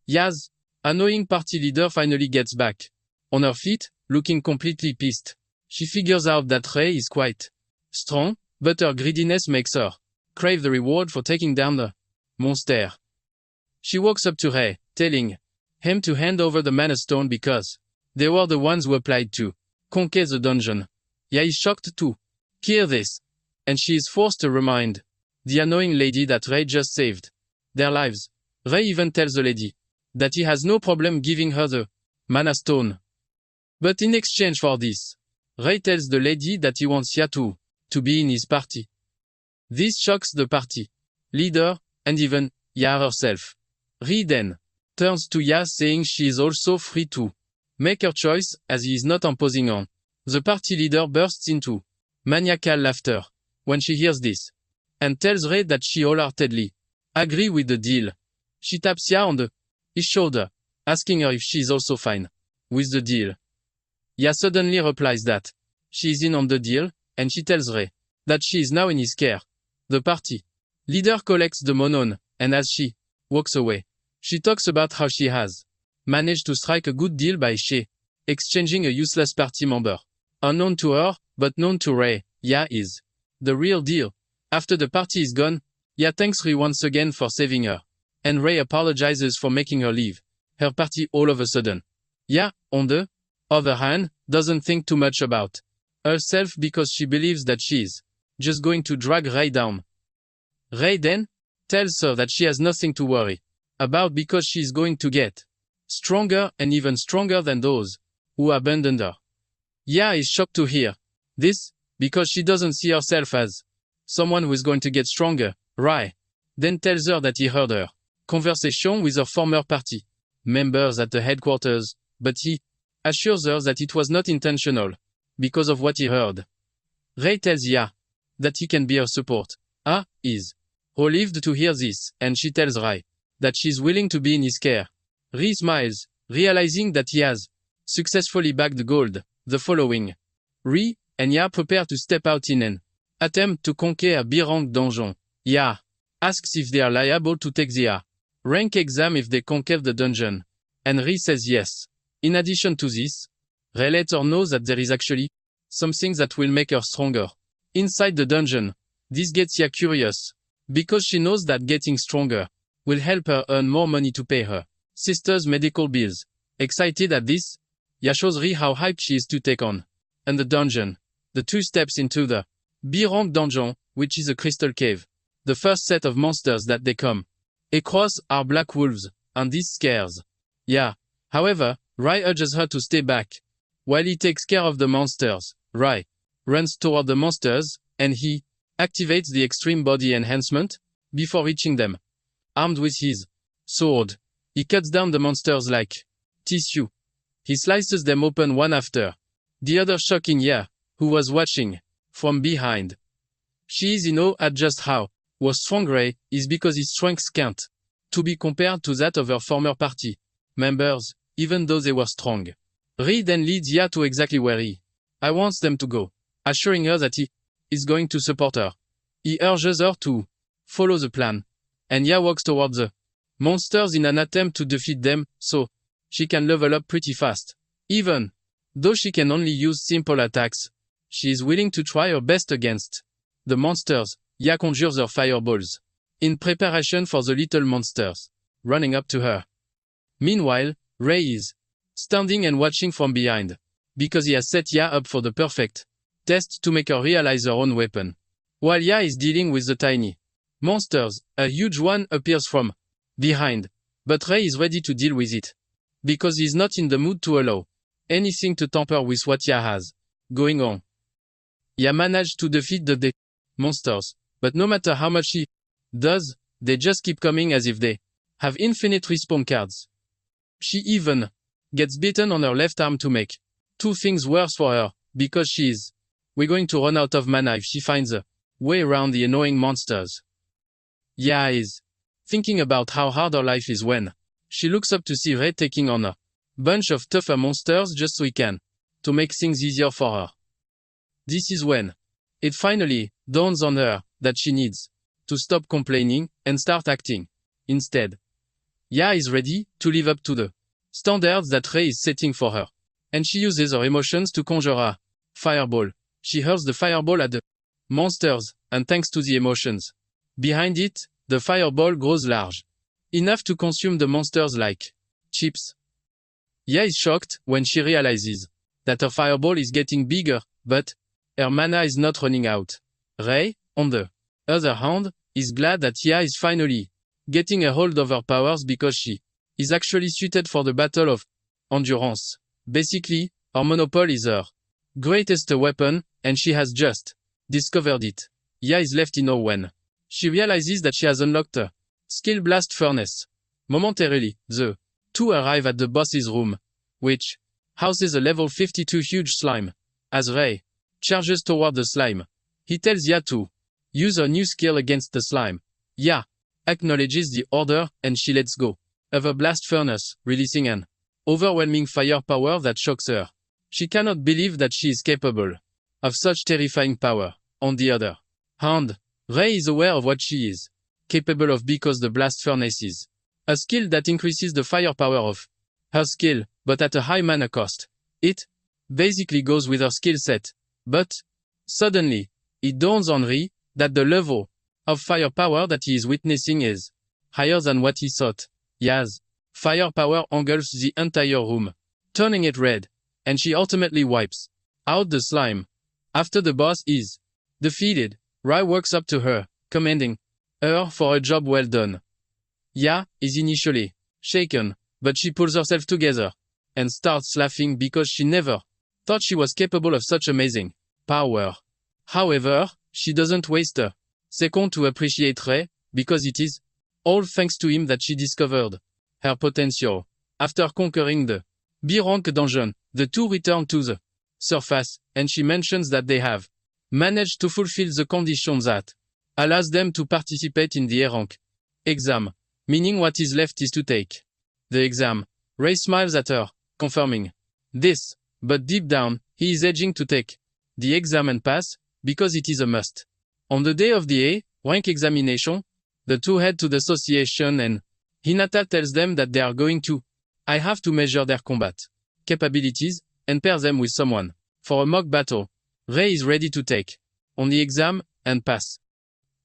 Ya's annoying party leader finally gets back on her feet, looking completely pissed. She figures out that Rai is quite strong, but her greediness makes her crave the reward for taking down the monster. She walks up to Rai, telling him to hand over the Mana Stone because they were the ones who applied to conquer the dungeon. Ya is shocked to hear this, and she is forced to remind the annoying lady that Rai just saved their lives. Rai even tells the lady that he has no problem giving her the Mana Stone. But in exchange for this, Rai tells the lady that he wants Ya to be in his party. This shocks the party leader, and even Ya herself. Rai then turns to Ya saying she is also free to make her choice as he is not imposing on. The party leader bursts into maniacal laughter. when she hears this, and tells Ray that she wholeheartedly agree with the deal. She taps Ya on his shoulder, asking her if she is also fine with the deal. Ya suddenly replies that she is in on the deal, and she tells Ray that she is now in his care. The party leader collects the monon, and as she walks away, she talks about how she has managed to strike a good deal by exchanging a useless party member. Unknown to her, but known to Ray, Ya is the real deal. After the party is gone, Ya thanks Ray once again for saving her, and Ray apologizes for making her leave her party all of a sudden. Ya, on the other hand, doesn't think too much about herself because she believes that she is just going to drag Ray down. Ray then tells her that she has nothing to worry about because she is going to get stronger and even stronger than those who abandoned her. Ya is shocked to hear this because she doesn't see herself as someone who is going to get stronger. Ray then tells her that he heard her conversation with her former party members at the headquarters, but he assures her that it was not intentional because of what he heard. Ray tells Ya that he can be her support. Is relieved to hear this, and she tells Ray that she is willing to be in his care. Ray smiles, realizing that he has successfully bagged gold. The following, Ray and Ya prepare to step out in an attempt to conquer a B-rank dungeon. Ya asks if they are liable to take the A-rank exam if they conquer the dungeon, and Ray says yes. In addition to this, Ray lets her know that there is actually something that will make her stronger inside the dungeon. This gets Ya curious, because she knows that getting stronger will help her earn more money to pay her sister's medical bills. Excited at this, Ya shows Ray how hyped she is to take on and the dungeon. The two steps into the B-rank dungeon, which is a crystal cave. The first set of monsters that they come across are black wolves, and this scares Ya. However, Ray urges her to stay back while he takes care of the monsters. Ray runs toward the monsters, and he activates the extreme body enhancement before reaching them. Armed with his sword, he cuts down the monsters like tissue. He slices them open one after the other, shocking Ya, who was watching from behind. She is in awe at just how strong Ray is because his strength can't to be compared to that of her former party members, even though they were strong. Ray then leads Ya to exactly where he wants them to go, assuring her that he is going to support her. He urges her to follow the plan, and Ya walks towards the monsters in an attempt to defeat them so she can level up pretty fast. Even though she can only use simple attacks, she is willing to try her best against the monsters. Ya conjures her fireballs in preparation for the little monsters running up to her. Meanwhile, Ray is standing and watching from behind because he has set Ya up for the perfect test to make her realize her own weapon. While Ya is dealing with the tiny monsters, a huge one appears from behind, but Ray is ready to deal with it because he is not in the mood to allow anything to tamper with what Ya has going on. Ya managed to defeat the monsters, but no matter how much he does, they just keep coming as if they have infinite respawn cards. She even gets bitten on her left arm to make two things worse for her, because we're going to run out of mana if she finds a way around the annoying monsters. Ya is thinking about how hard her life is when she looks up to see Ray taking on a bunch of tougher monsters just so he can to make things easier for her. This is when it finally dawns on her that she needs to stop complaining and start acting instead. Ya is ready to live up to the standards that Ray is setting for her, and she uses her emotions to conjure a fireball. She hurls the fireball at the monsters, and thanks to the emotions behind it, the fireball grows large enough to consume the monsters like chips. Ya is shocked when she realizes that her fireball is getting bigger, but her mana is not running out. Ray, on the other hand, is glad that Ya is finally getting a hold of her powers because she is actually suited for the battle of endurance. Basically, her monopoly is her greatest weapon, and she has just discovered it. Ya is left in awe when she realizes that she has unlocked a skill blast furnace. Momentarily, the two arrive at the boss's room, which houses a level 52 huge slime. As Ray charges toward the slime, He tells Ya to use her new skill against the slime. Ya acknowledges the order and she lets go of a blast furnace, releasing an overwhelming firepower that shocks her. She cannot believe that she is capable of such terrifying power. On the other hand, Rei is aware of what she is capable of because the blast furnace is a skill that increases the firepower of her skill, but at a high mana cost. It basically goes with her skill set. But suddenly, it dawns on Rei that the level of firepower that he is witnessing is higher than what he thought. Ya's firepower engulfs the entire room, turning it red, and she ultimately wipes out the slime. After the boss is defeated, Rei walks up to her, commending her for a job well done. Ya is initially shaken, but she pulls herself together and starts laughing because she never thought she was capable of such amazing power. However, she doesn't waste a second to appreciate Rei, because it is all thanks to him that she discovered her potential. After conquering the B-rank dungeon, the two return to the surface, and she mentions that they have managed to fulfill the condition that allows them to participate in the A-rank exam, meaning what is left is to take the exam. Rei smiles at her, confirming this, but deep down, he is edging to take the exam and pass, because it is a must. On the day of the A-rank examination, the two head to the association and Hinata tells them that they are going to I have to measure their combat capabilities and pair them with someone for a mock battle. Rei is ready to take on the exam and pass,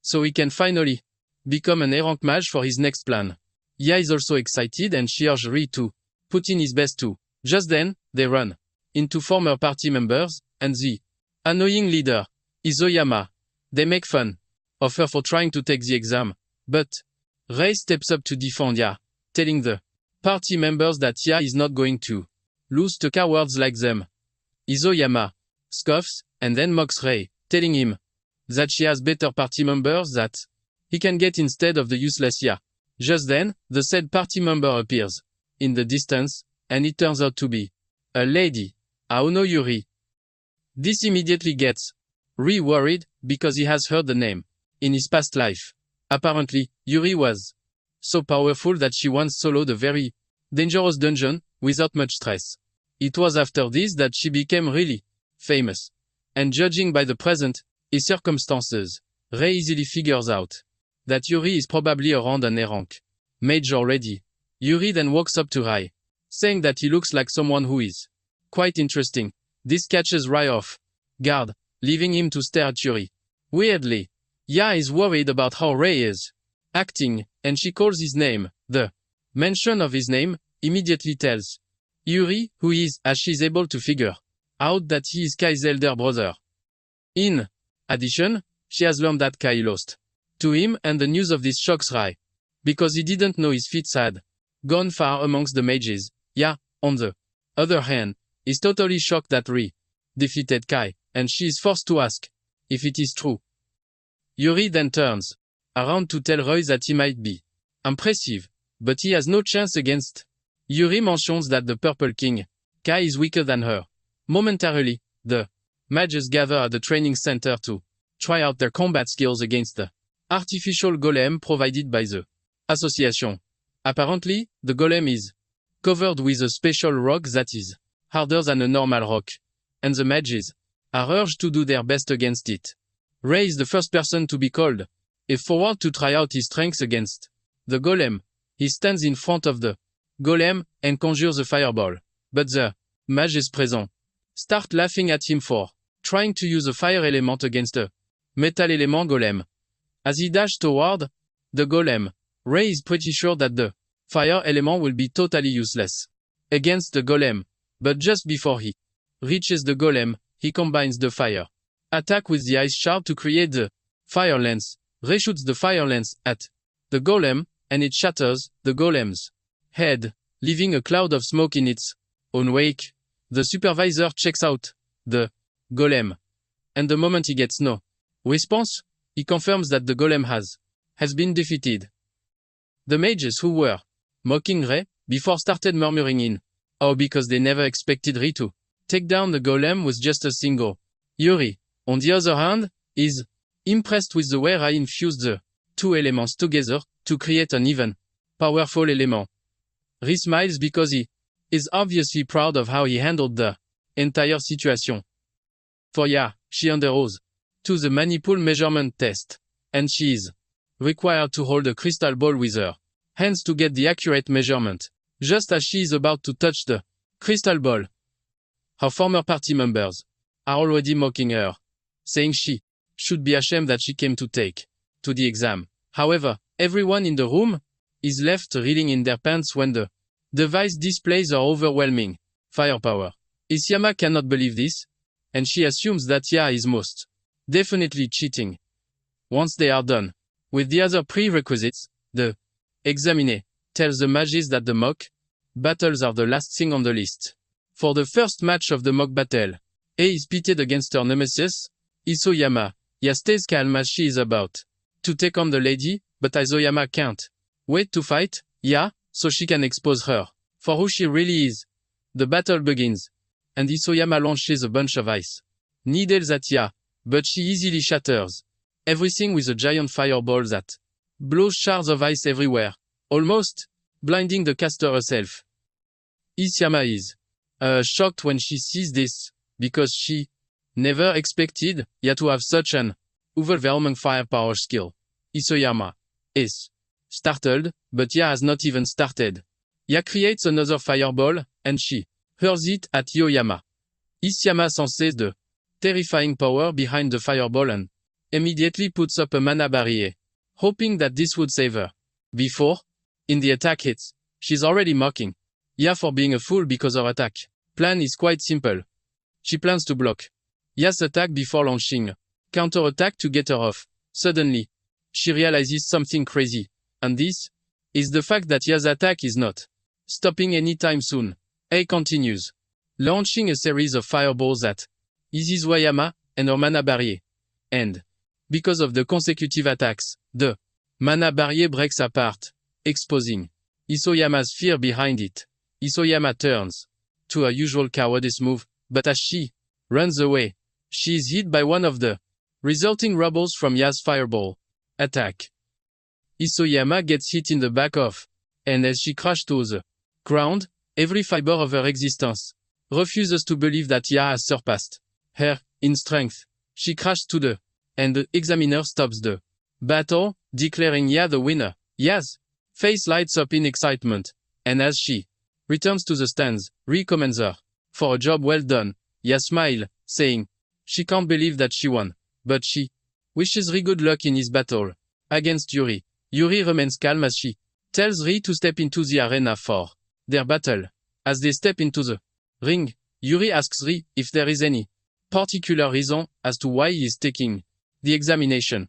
so he can finally become an A-rank mage for his next plan. Ya is also excited and she urges Rei to put in his best too. Just then, they run into former party members and the annoying leader, Izoyama. They make fun of her for trying to take the exam, but Rei steps up to defend Ya, telling the party members that Ya is not going to lose to cowards like them. Izoyama scoffs and then mocks Rei, telling him that she has better party members that he can get instead of the useless Ya. Just then, the said party member appears in the distance, and it turns out to be a lady, Aono Yuri. This immediately gets Rei worried because he has heard the name in his past life. Apparently, Yuri was so powerful that she once soloed a very dangerous dungeon without much stress. It was after this that she became really famous. And judging by the present circumstances, Rei easily figures out that Yuri is probably around an A-rank mage already. Yuri then walks up to Rei, saying that he looks like someone who is quite interesting. This catches Rei off guard, leaving him to stare at Yuri. Weirdly, Ya is worried about how Rei is acting, and she calls his name. The mention of his name immediately tells Yuri who he is, as she is able to figure out that he is Kai's elder brother. In addition, she has learned that Kai lost to him, and the news of this shocks Rei, because he didn't know his feats had gone far amongst the mages. Ya, on the other hand, is totally shocked that Rei defeated Kai, and she is forced to ask if it is true. Yuri then turns around to tell Rei that he might be impressive, but he has no chance against. Yuri mentions that the Purple King, Kai, is weaker than her. Momentarily, the mages gather at the training center to try out their combat skills against the artificial golem provided by the association. Apparently, the golem is covered with a special rock that is harder than a normal rock, and the mages are urged to do their best against it. Rei is the first person to be called forward to try out his strengths against the golem. He stands in front of the golem and conjures a fireball, but the mages present start laughing at him for trying to use a fire element against a metal element golem. As he dashes toward the golem, Rei is pretty sure that the fire element will be totally useless against the golem, but just before he reaches the golem, he combines the fire attack with the ice shard to create the fire lance. Rei shoots the fire lance at the golem, and it shatters the golem's head, leaving a cloud of smoke in its own wake. The supervisor checks out the golem, and the moment he gets no response, he confirms that the golem has been defeated. The mages who were mocking Rei before started murmuring in awe because they never expected Rei to take down the golem with just a single. Yuri, on the other hand, is impressed with the way Rai infused the two elements together to create an even, powerful element. Ri smiles because he is obviously proud of how he handled the entire situation. For Ya, she undergoes to the Manipool measurement test, and she is required to hold a crystal ball with her hands to get the accurate measurement. Just as she is about to touch the crystal ball, her former party members are already mocking her, saying she should be ashamed that she came to take to the exam. However, everyone in the room is left reeling in their pants when the device displays her overwhelming firepower. Isayama cannot believe this, and she assumes that Ya is most definitely cheating. Once they are done with the other prerequisites, the examiner tells the mages that the mock battles are the last thing on the list. For the first match of the mock battle, A is pitted against her nemesis, Isayama. Ya stays calm as she is about to take on the lady, but Isayama can't wait to fight Ya, so she can expose her for who she really is. The battle begins, and Isayama launches a bunch of ice needles at Ya, but she easily shatters everything with a giant fireball that blows shards of ice everywhere, almost blinding the caster herself. Isayama is shocked when she sees this, because she never expected Ya to have such an overwhelming firepower skill. Isayama is startled, but Ya has not even started. Ya creates another fireball, and she hurls it at Isayama. Isayama senses the terrifying power behind the fireball and immediately puts up a mana barrier, hoping that this would save her. Before the attack hits, she's already mocking Ya for being a fool because her attack plan is quite simple. She plans to block Ya's attack before launching counter-attack to get her off. Suddenly, she realizes something crazy, and this is the fact that Ya's attack is not stopping anytime soon. A continues, launching a series of fireballs at Isayama and her mana barrier. And because of the consecutive attacks, the mana barrier breaks apart, exposing Isayama's fear behind it. Isayama turns to her usual cowardice move, but as she runs away, she is hit by one of the resulting rubbles from Ya's fireball attack. Isayama gets hit in the back of, and as she crashes to the ground, every fiber of her existence refuses to believe that Ya has surpassed her in strength. She crashes to the, and the examiner stops the battle, declaring Ya the winner. Ya's face lights up in excitement, and as she returns to the stands, Ri commends her for a job well done. Ya smiles, saying she can't believe that she won, but she wishes Ri good luck in his battle against Yuri. Yuri remains calm as she tells Ri to step into the arena for their battle. As they step into the ring, Yuri asks Ri if there is any particular reason as to why he is taking the examination.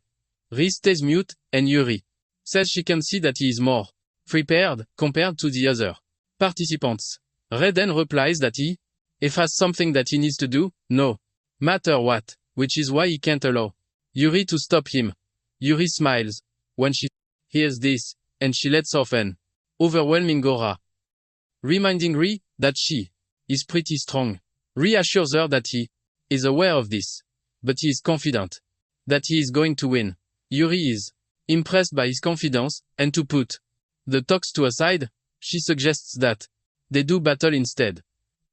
Ri stays mute, and Yuri says she can see that he is more prepared compared to the other participants. Ray then replies that he has something that he needs to do, no matter what, which is why he can't allow Yuri to stop him. Yuri smiles when she hears this, and she lets off an overwhelming aura, reminding Ri that she is pretty strong. Ri assures her that he is aware of this, but he is confident that he is going to win. Yuri is impressed by his confidence, and to put the talks to aside, she suggests that they do battle instead.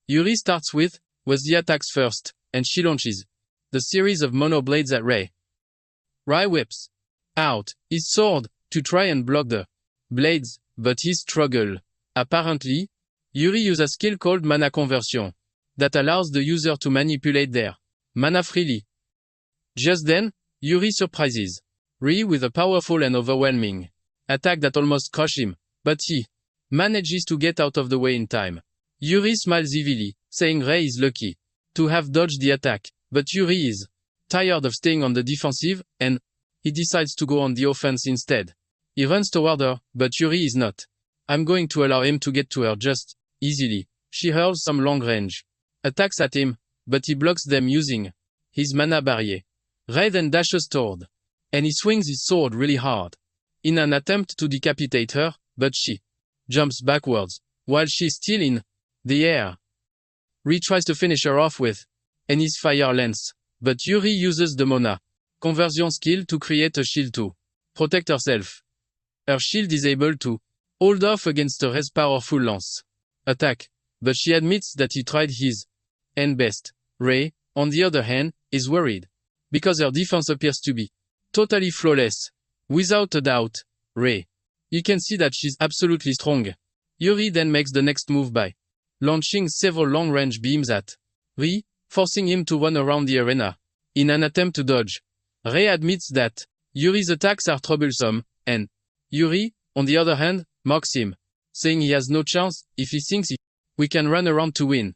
Yuri starts with the attacks first, and she launches the series of mono blades at Ray. Rai whips out his sword to try and block the blades, but he struggles. Apparently, Yuri uses a skill called mana conversion that allows the user to manipulate their mana freely. Just then, Yuri surprises Ri with a powerful and overwhelming attack that almost crushes him, but he manages to get out of the way in time. Yuri smiles evilly, saying Ray is lucky to have dodged the attack, but Yuri is tired of staying on the defensive, and he decides to go on the offense instead. He runs toward her, but Yuri is not. I'm going to allow him to get to her just easily. She hurls some long-range attacks at him, but he blocks them using his mana barrier. Ray then dashes toward, and he swings his sword really hard in an attempt to decapitate her, but she jumps backwards while she's still in the air. Ri tries to finish her off with his fire lance, but Yuri uses the mana Conversion skill to create a shield to protect herself. Her shield is able to hold off against Rey's powerful lance attack, but she admits that he tried his and best. Rey, on the other hand, is worried because her defense appears to be totally flawless. Without a doubt, Rey. You can see that she's absolutely strong. Yuri then makes the next move by launching several long-range beams at Rey, forcing him to run around the arena in an attempt to dodge. Rey admits that Yuri's attacks are troublesome, and Yuri, on the other hand, mocks him, saying he has no chance if he thinks we can run around to win.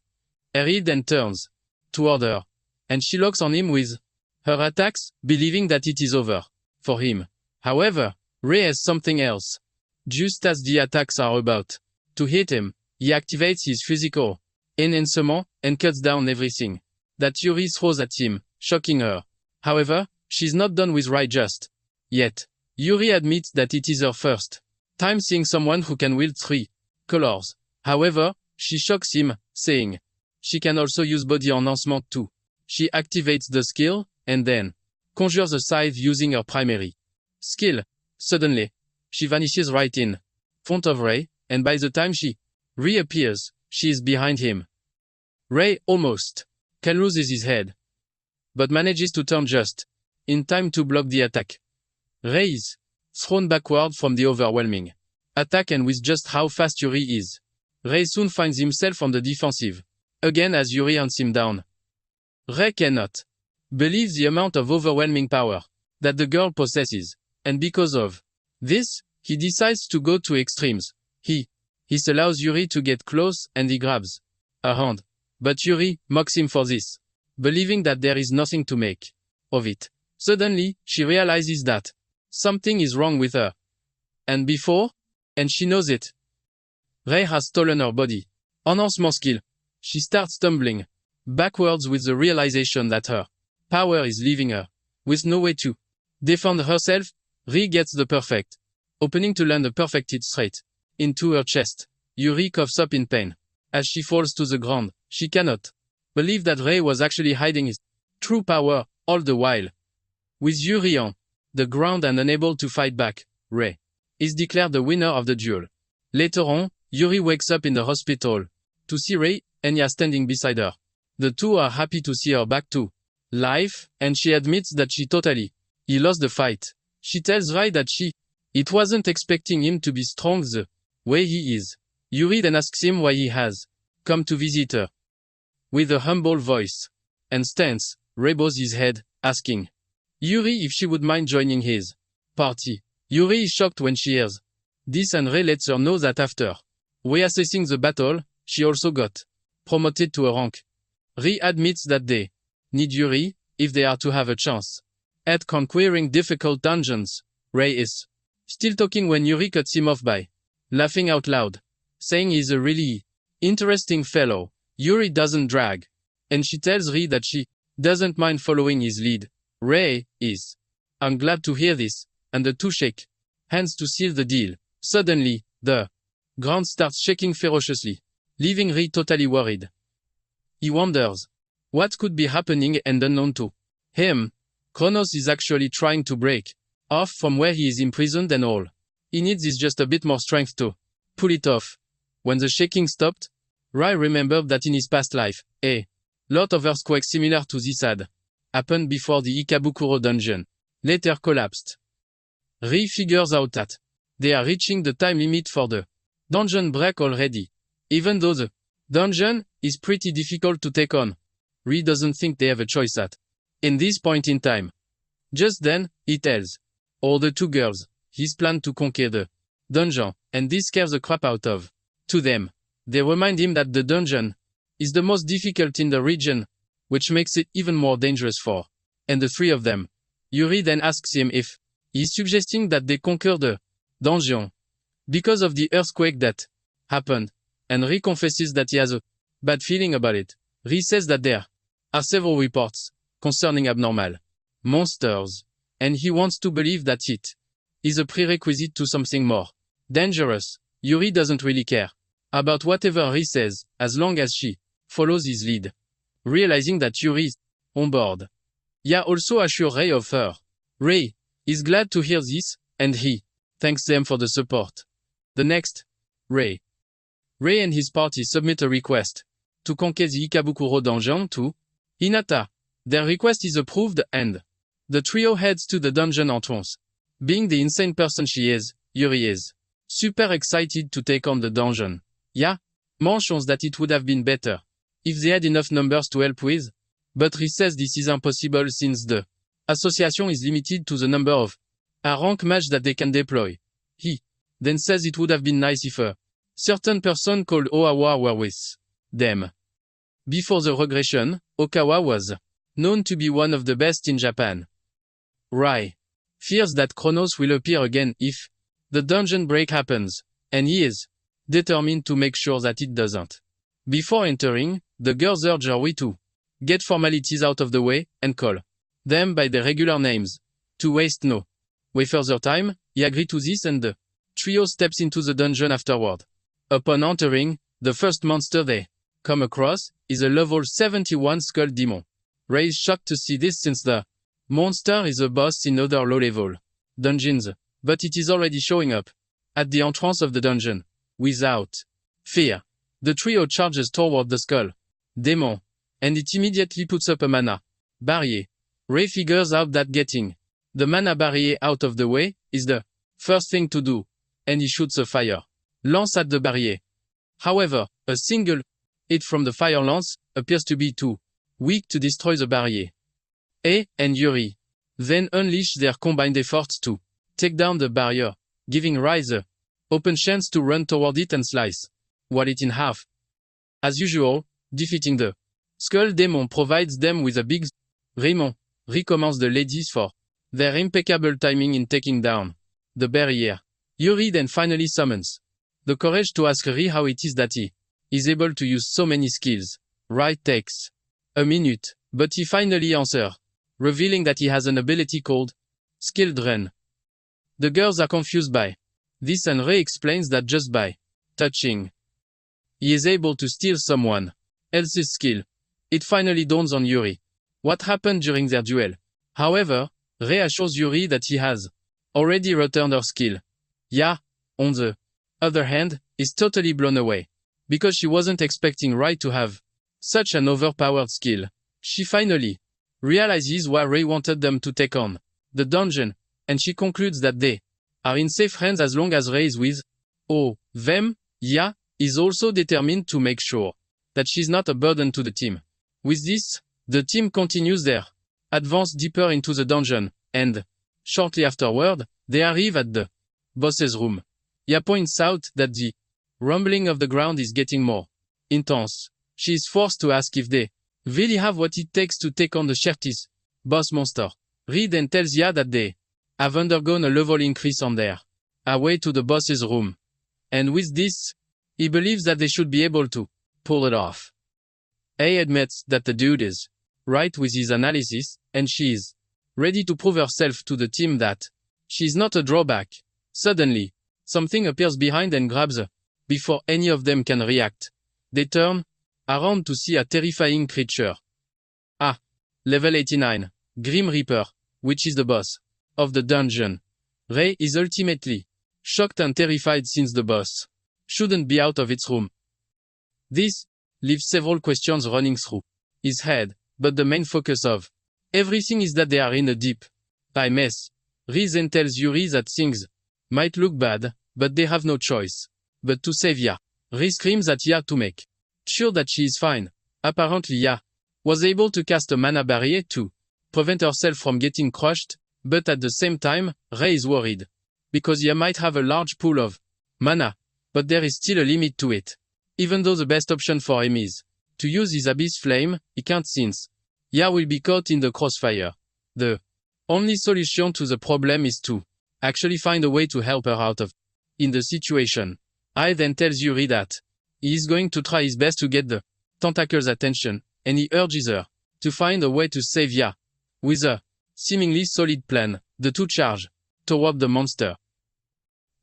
Rey then turns toward her, and she locks on him with her attacks, believing that it is over for him. However, Rey has something else. Just as the attacks are about to hit him, he activates his physical enhancement and cuts down everything that Yuri throws at him, shocking her. However, she's not done with Rey just yet. Yuri admits that it is her first time seeing someone who can wield 3 colors. However, she shocks him, saying she can also use body enhancement too. She activates the skill, and then conjures a scythe using her primary skill. Suddenly, she vanishes right in front of Rey, and by the time she reappears, she is behind him. Rey almost can lose his head, but manages to turn just in time to block the attack. Rey is thrown backward from the overwhelming attack, and with just how fast Yuri is, Rey soon finds himself on the defensive again as Yuri hunts him down. Rey cannot believe the amount of overwhelming power that the girl possesses, and because of this, he decides to go to extremes. He allows Yuri to get close and he grabs her hand, but Yuri mocks him for this, believing that there is nothing to make of it. Suddenly, she realizes that something is wrong with her. And she knows it. Rey has stolen her body enhancement skill. She starts stumbling backwards with the realization that her power is leaving her. With no way to defend herself, Rey gets the perfect opening to land a perfect hit straight into her chest. Yuri coughs up in pain as she falls to the ground. She cannot believe that Rey was actually hiding his true power all the while. With Yuri on the ground and unable to fight back, Rey is declared the winner of the duel. Later on, Yuri wakes up in the hospital to see Rey and Nya standing beside her. The two are happy to see her back to life, and she admits that he lost the fight. She tells Rey that it wasn't expecting him to be strong the way he is. Yuri then asks him why he has come to visit her. With a humble voice and stance, Rey bows his head, asking Yuri if she would mind joining his party. Yuri is shocked when she hears this, and Rey lets her know that after reassessing the battle, she also got promoted to a rank. Rey admits that they need Yuri if they are to have a chance at conquering difficult dungeons. Rey is still talking when Yuri cuts him off by laughing out loud, saying he's a really interesting fellow. Yuri doesn't drag, and she tells Rey that she doesn't mind following his lead. Rey is I'm glad to hear this, and the two shake hands to seal the deal. Suddenly, the ground starts shaking ferociously, leaving Rey totally worried. He wonders what could be happening, and unknown to him, Kronos is actually trying to break off from where he is imprisoned, and all he needs is just a bit more strength to pull it off. When the shaking stopped, Rey remembered that in his past life, a lot of earthquakes similar to this had happened before the Ikabukuro dungeon later collapsed. Rey figures out that they are reaching the time limit for the dungeon break already. Even though the dungeon is pretty difficult to take on, Rey doesn't think they have a choice in this point in time. Just then, he tells all the two girls his plan to conquer the dungeon, and this scares the crap out of them. They remind him that the dungeon is the most difficult in the region, which makes it even more dangerous for the three of them. Yuri then asks him if he's suggesting that they conquer the dungeon because of the earthquake that happened, and Rey confesses that he has a bad feeling about it. Rey says that there are several reports concerning abnormal monsters, and he wants to believe that it is a prerequisite to something more dangerous. Yuri doesn't really care about whatever Rey says, as long as she follows his lead. Realizing that Yuri is on board, Ya also assure Ray of her. Ray is glad to hear this, and he thanks them for the support. The next, Ray and his party submit a request to conquer the Ikabukuro dungeon to Hinata. Their request is approved and the trio heads to the dungeon entrance. Being the insane person she is, Yuri is super excited to take on the dungeon. Ya mentions that it would have been better if they had enough numbers to help with, but Ri says this is impossible since the association is limited to the number of a rank match that they can deploy. He then says it would have been nice if a certain person called Oawa were with them. Before the regression, Okawa was known to be one of the best in Japan. Rai fears that Kronos will appear again if the dungeon break happens, and he is determined to make sure that it doesn't. Before entering, the girls urge Yuri to get formalities out of the way and call them by their regular names, to waste no further time. He agrees to this and the trio steps into the dungeon afterward. Upon entering, the first monster they come across is a level 71 skull demon. Ray is shocked to see this since the monster is a boss in other low-level dungeons, but it is already showing up at the entrance of the dungeon. Without fear, the trio charges toward the skull demon, and it immediately puts up a mana barrier. Ray figures out that getting the mana barrier out of the way is the first thing to do, and he shoots a fire lance at the barrier. However, a single hit from the fire lance appears to be too weak to destroy the barrier. And Yuri then unleash their combined efforts to take down the barrier, giving Rai the open chance to run toward it and slice it in half. As usual, defeating the Skull Demon provides them with a big Raymond recommends the ladies for their impeccable timing in taking down the barrier. Yuri then finally summons the courage to ask Ri how it is that he is able to use so many skills. Rai takes a minute, but he finally answers, revealing that he has an ability called Skill Drain. The girls are confused by this and Ray explains that just by touching, he is able to steal someone else's skill. It finally dawns on Yuri what happened during their duel. However, Ray assures Yuri that he has already returned her skill. Ya, on the other hand, is totally blown away because she wasn't expecting Ray to have such an overpowered skill. She finally realizes why Ray wanted them to take on the dungeon, and she concludes that they are in safe hands as long as Ray is with them. Ya is also determined to make sure that she's not a burden to the team. With this, the team continues their advance deeper into the dungeon, and shortly afterward, they arrive at the boss's room. Ya points out that the rumbling of the ground is getting more intense. She is forced to ask if they really have what it takes to take on the Shertis boss monster. Ri then tells Ya that they have undergone a level increase on their way to the boss's room, and with this, he believes that they should be able to pull it off. A admits that the dude is right with his analysis, and she is ready to prove herself to the team that she is not a drawback. Suddenly, something appears behind and grabs her. Before any of them can react, they turn around to see a terrifying creature. Level 89, Grim Reaper, which is the boss of the dungeon. Ray is ultimately shocked and terrified since the boss shouldn't be out of its room. This leaves several questions running through his head, but the main focus of everything is that they are in a deep mess. Ri then tells Yuri that things might look bad, but they have no choice but to save Ya. Ri screams at Ya to make sure that she is fine. Apparently Ya was able to cast a mana barrier to prevent herself from getting crushed, but at the same time, Ray is worried because Ya might have a large pool of mana, but there is still a limit to it. Even though the best option for him is to use his Abyss Flame, he can't since Ya will be caught in the crossfire. The only solution to the problem is to actually find a way to help her out of in the situation. I then tells Yuri that he is going to try his best to get the tentacle's attention, and he urges her to find a way to save Ya. With a seemingly solid plan, the two charge toward the monster.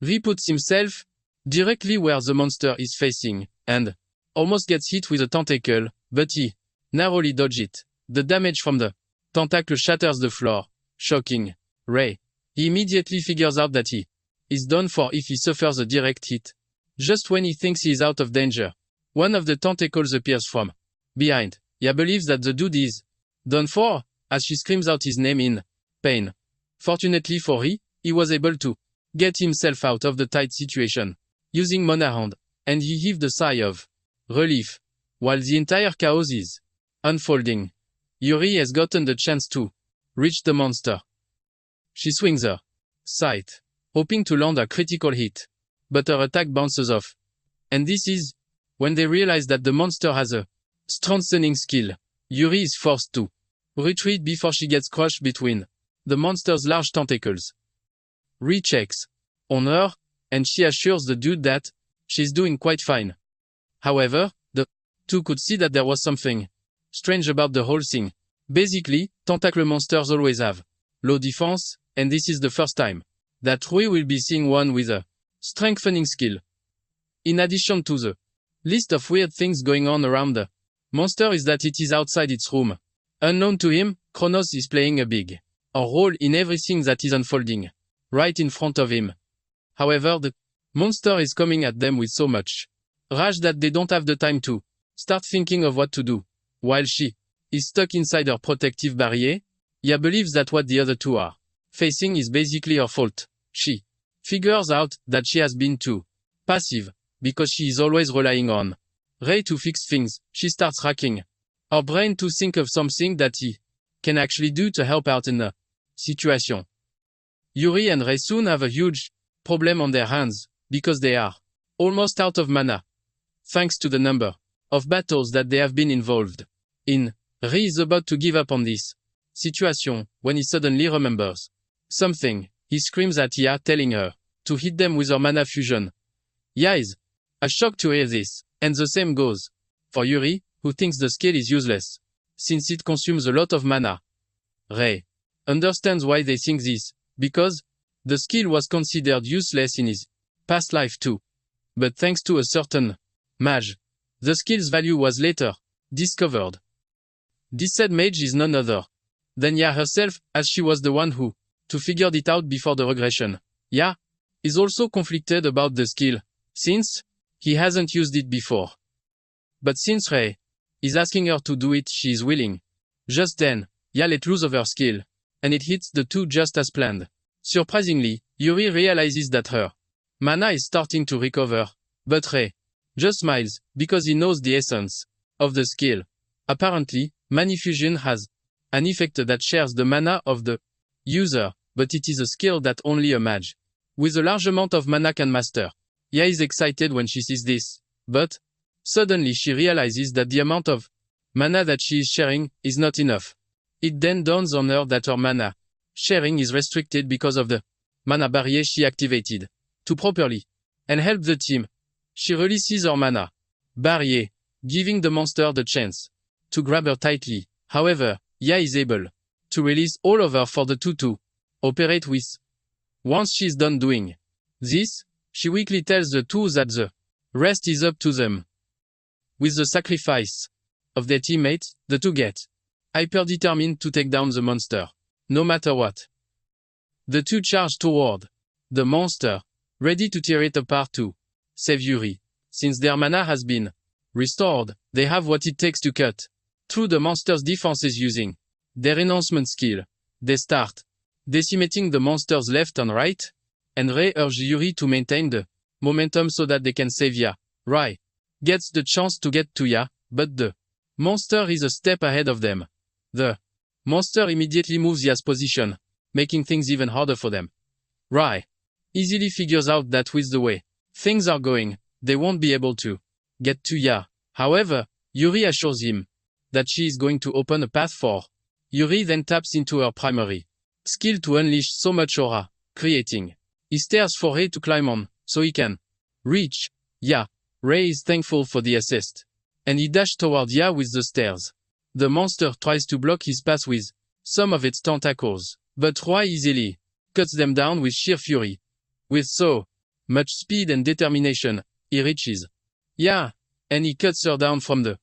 Ri puts himself directly where the monster is facing, and almost gets hit with a tentacle, but he narrowly dodges it. The damage from the Tentacle shatters the floor. Shocking. Ray. He immediately figures out that he is done for if he suffers a direct hit. Just when he thinks he is out of danger, one of the tentacles appears from behind. Ya believes that the dude is done for, as she screams out his name in pain. Fortunately for he was able to get himself out of the tight situation, using Mona hand, and he heaved a sigh of relief. While the entire chaos is unfolding, Yuri has gotten the chance to reach the monster. She swings her sight, hoping to land a critical hit, but her attack bounces off. And this is when they realize that the monster has a strengthening skill. Yuri is forced to retreat before she gets crushed between the monster's large tentacles. Ri checks on her, and she assures the dude that she's doing quite fine. However, the two could see that there was something strange about the whole thing. Basically, tentacle monsters always have low defense, and this is the first time that Rui will be seeing one with a strengthening skill. In addition to the list of weird things going on around the monster is that it is outside its room. Unknown to him, Kronos is playing a big role in everything that is unfolding right in front of him. However, the monster is coming at them with so much rage that they don't have the time to start thinking of what to do. While she is stuck inside her protective barrier, Ya believes that what the other two are facing is basically her fault. She figures out that she has been too passive, because she is always relying on Ray to fix things. She starts racking her brain to think of something that he can actually do to help out in the situation. Yuri and Ray soon have a huge problem on their hands, because they are almost out of mana, thanks to the number of battles that they have been involved in. Ray is about to give up on this situation when he suddenly remembers something. He screams at Ya, telling her to hit them with her mana fusion. Ya is shocked to hear this, and the same goes for Yuri, who thinks the skill is useless, since it consumes a lot of mana. Ray understands why they think this, because the skill was considered useless in his past life too. But thanks to a certain mage, the skill's value was later discovered. This said mage is none other than Ya herself, as she was the one who figured it out before the regression. Ya is also conflicted about the skill, since he hasn't used it before. But since Ray is asking her to do it, she is willing. Just then, Ya let loose of her skill, and it hits the two just as planned. Surprisingly, Yuri realizes that her mana is starting to recover, but Ray just smiles, because he knows the essence of the skill. Apparently, Manifusion has an effect that shares the mana of the user, but it is a skill that only a mage with a large amount of mana can master. Ya is excited when she sees this, but suddenly she realizes that the amount of mana that she is sharing is not enough. It then dawns on her that her mana sharing is restricted because of the mana barrier she activated. To properly and help the team, she releases her mana barrier, giving the monster the chance to grab her tightly. However, Ya is able to release all of her for the two to operate with. Once she's done doing this, she weakly tells the two that the rest is up to them. With the sacrifice of their teammates, the two get hyper-determined to take down the monster, no matter what. The two charge toward the monster, ready to tear it apart to save Yuri. Since their mana has been restored, they have what it takes to cut through the monster's defenses using their enhancement skill. They start decimating the monsters left and right, and Ray urges Yuri to maintain the momentum so that they can save Ya. Ray gets the chance to get to Ya, but the monster is a step ahead of them. The monster immediately moves Ya's position, making things even harder for them. Ray easily figures out that with the way things are going, they won't be able to get to Ya. However, Yuri assures him that she is going to open a path for. Yuri then taps into her primary skill to unleash so much aura, creating he stairs for Ray to climb on, so he can reach Ya. Ray is thankful for the assist, and he dashes toward Ya with the stairs. The monster tries to block his path with some of its tentacles, but Ray easily cuts them down with sheer fury. With so much speed and determination, he reaches Ya, and he cuts her down from the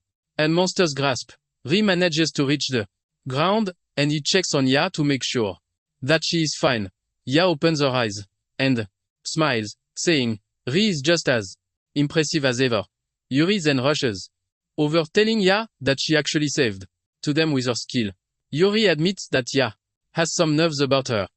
monster's grasp. Ray manages to reach the ground, and he checks on Ya to make sure that she is fine. Ya opens her eyes and smiles, saying, Ri is just as impressive as ever. Yuri then rushes over, telling Ya that she actually saved to them with her skill. Yuri admits that Ya has some nerves about her.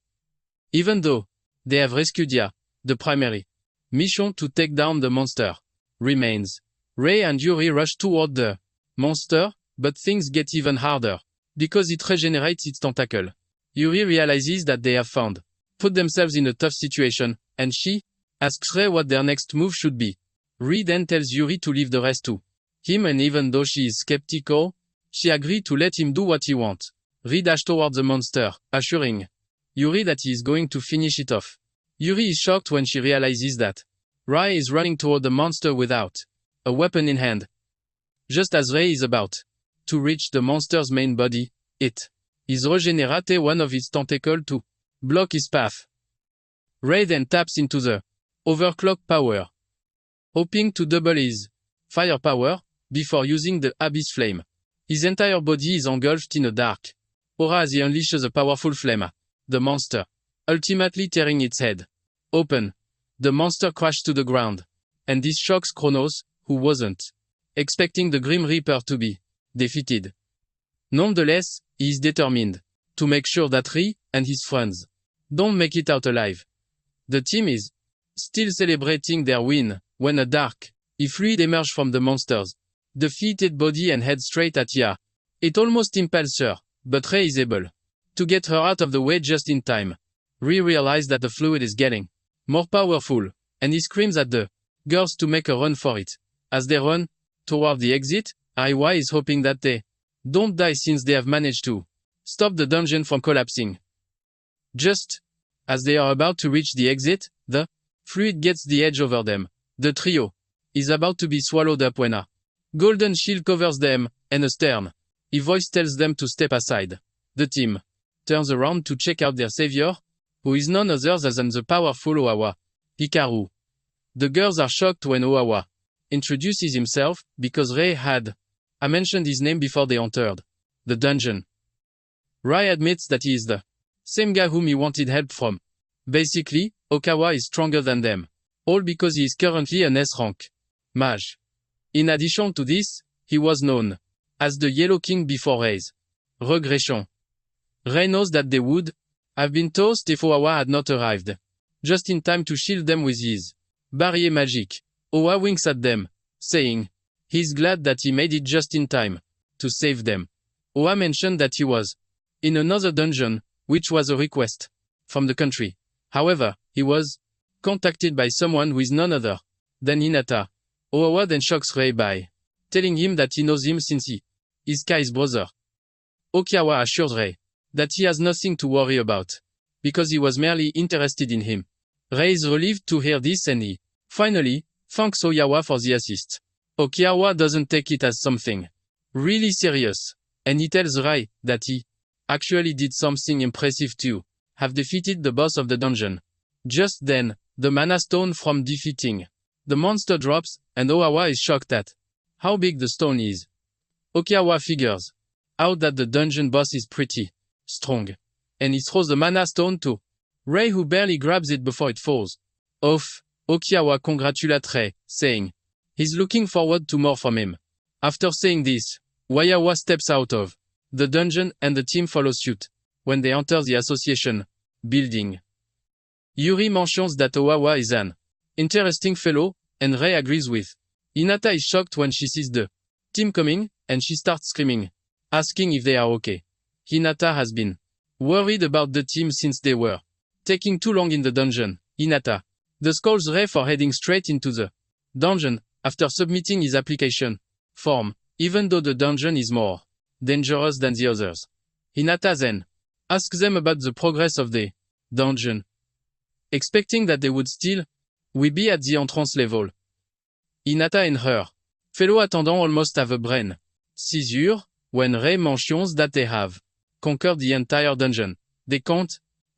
Even though they have rescued Ya, the primary mission to take down the monster remains. Rei and Yuri rush toward the monster, but things get even harder because it regenerates its tentacle. Yuri realizes that they have put themselves in a tough situation, and she asks Rei what their next move should be. Rei then tells Yuri to leave the rest to him, and even though she is skeptical, she agrees to let him do what he wants. Rei dashes toward the monster, assuring Yuri that he is going to finish it off. Yuri is shocked when she realizes that Rei is running toward the monster without a weapon in hand. Just as Rei is about to reach the monster's main body, it is regenerated one of its tentacles to block his path. Rei then taps into the overclock power, hoping to double his firepower before using the Abyss Flame. His entire body is engulfed in a dark aura as he unleashes a powerful flame at the monster, ultimately tearing its head open. The monster crashes to the ground, and this shocks Kronos, who wasn't expecting the Grim Reaper to be defeated. Nonetheless, he is determined to make sure that Rei and his friends don't make it out alive. The team is still celebrating their win when a dark fluid emerges from the monster's defeated body and heads straight at Ya. It almost impales her, but Rei is able to get her out of the way just in time. Rei realizes that the fluid is getting more powerful, and he screams at the girls to make a run for it. As they run toward the exit, Aiwa is hoping that they don't die since they have managed to stop the dungeon from collapsing. Just as they are about to reach the exit, the fluid gets the edge over them. The trio is about to be swallowed up when a golden shield covers them, and a stern voice tells them to step aside. The team turns around to check out their savior, who is none other than the powerful Oawa Hikaru. The girls are shocked when Oawa introduces himself, because Rei had mentioned his name before they entered the dungeon. Rei admits that he is the same guy whom he wanted help from. Basically, Okawa is stronger than them, all because he is currently an S-rank mage. In addition to this, he was known as the Yellow King before Rei's regression. Rei knows that they would have been toast if Oawa had not arrived just in time to shield them with his barrier magic. Oa winks at them, saying he's glad that he made it just in time to save them. Oa mentioned that he was in another dungeon, which was a request from the country. However, he was contacted by someone who is none other than Hinata. Oawa then shocks Rei by telling him that he knows him since he is Kai's brother. Okiawa assures Rei that he has nothing to worry about, because he was merely interested in him. Rei is relieved to hear this, and he finally thanks Oyawa for the assist. Okiawa doesn't take it as something really serious, and he tells Rei that he actually did something impressive to have defeated the boss of the dungeon. Just then, the mana stone from defeating the monster drops, and Oawa is shocked at how big the stone is. Okiawa figures out that the dungeon boss is pretty strong, and he throws the mana stone to Rei, who barely grabs it before it falls off. Okiawa congratulates Rei, saying he's looking forward to more from him. After saying this, Oyawa steps out of the dungeon and the team follows suit. When they enter the association building, Yuri mentions that Oawa is an interesting fellow, and Rei agrees with. Hinata is shocked when she sees the team coming, and she starts screaming, asking if they are okay. Hinata has been worried about the team since they were taking too long in the dungeon. Hinata scolds Rei for heading straight into the dungeon after submitting his application form, even though the dungeon is more dangerous than the others. Hinata then asks them about the progress of the dungeon, expecting that they would still be at the entrance level. Hinata and her fellow attendant almost have a brain seizure when Rei mentions that they have conquered the entire dungeon. They can't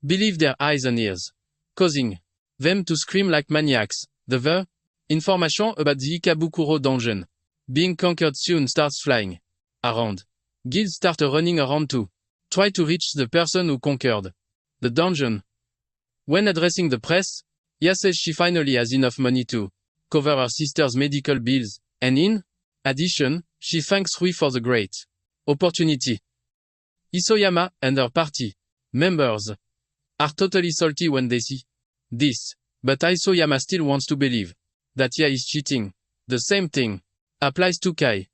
believe their eyes and ears, causing them to scream like maniacs. The information about the Ikabukuro dungeon being conquered soon starts flying around. Guilds start running around to try to reach the person who conquered the dungeon. When addressing the press, Ya says she finally has enough money to cover her sister's medical bills, and in addition, she thanks Rui for the great opportunity. Isoyama and her party members are totally salty when they see this, but Isoyama still wants to believe that Ya is cheating. The same thing applies to Kai,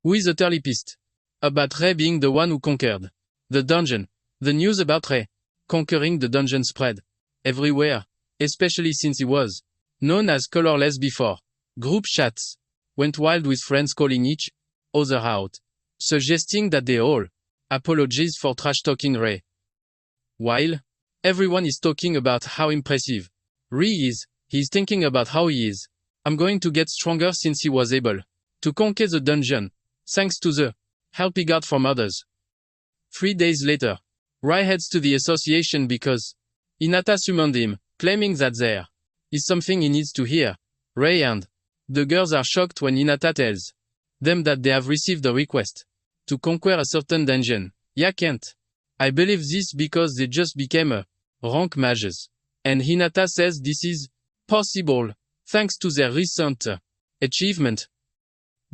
who is utterly pissed about Rei being the one who conquered the dungeon. The news about Rei conquering the dungeon spread everywhere, especially since he was known as colorless before. Group chats went wild with friends calling each other out, suggesting that they all apologize for trash-talking Rei. While everyone is talking about how impressive Rei is, he's thinking about how he is. I'm going to get stronger since he was able to conquer the dungeon, thanks to the help he got from others. 3 days later, Rei heads to the association because Hinata summoned him, claiming that there is something he needs to hear. Rei and the girls are shocked when Hinata tells them that they have received a request to conquer a certain dungeon. Ya can't. I believe this because they just became a rank mages. And Hinata says this is possible thanks to their recent achievement.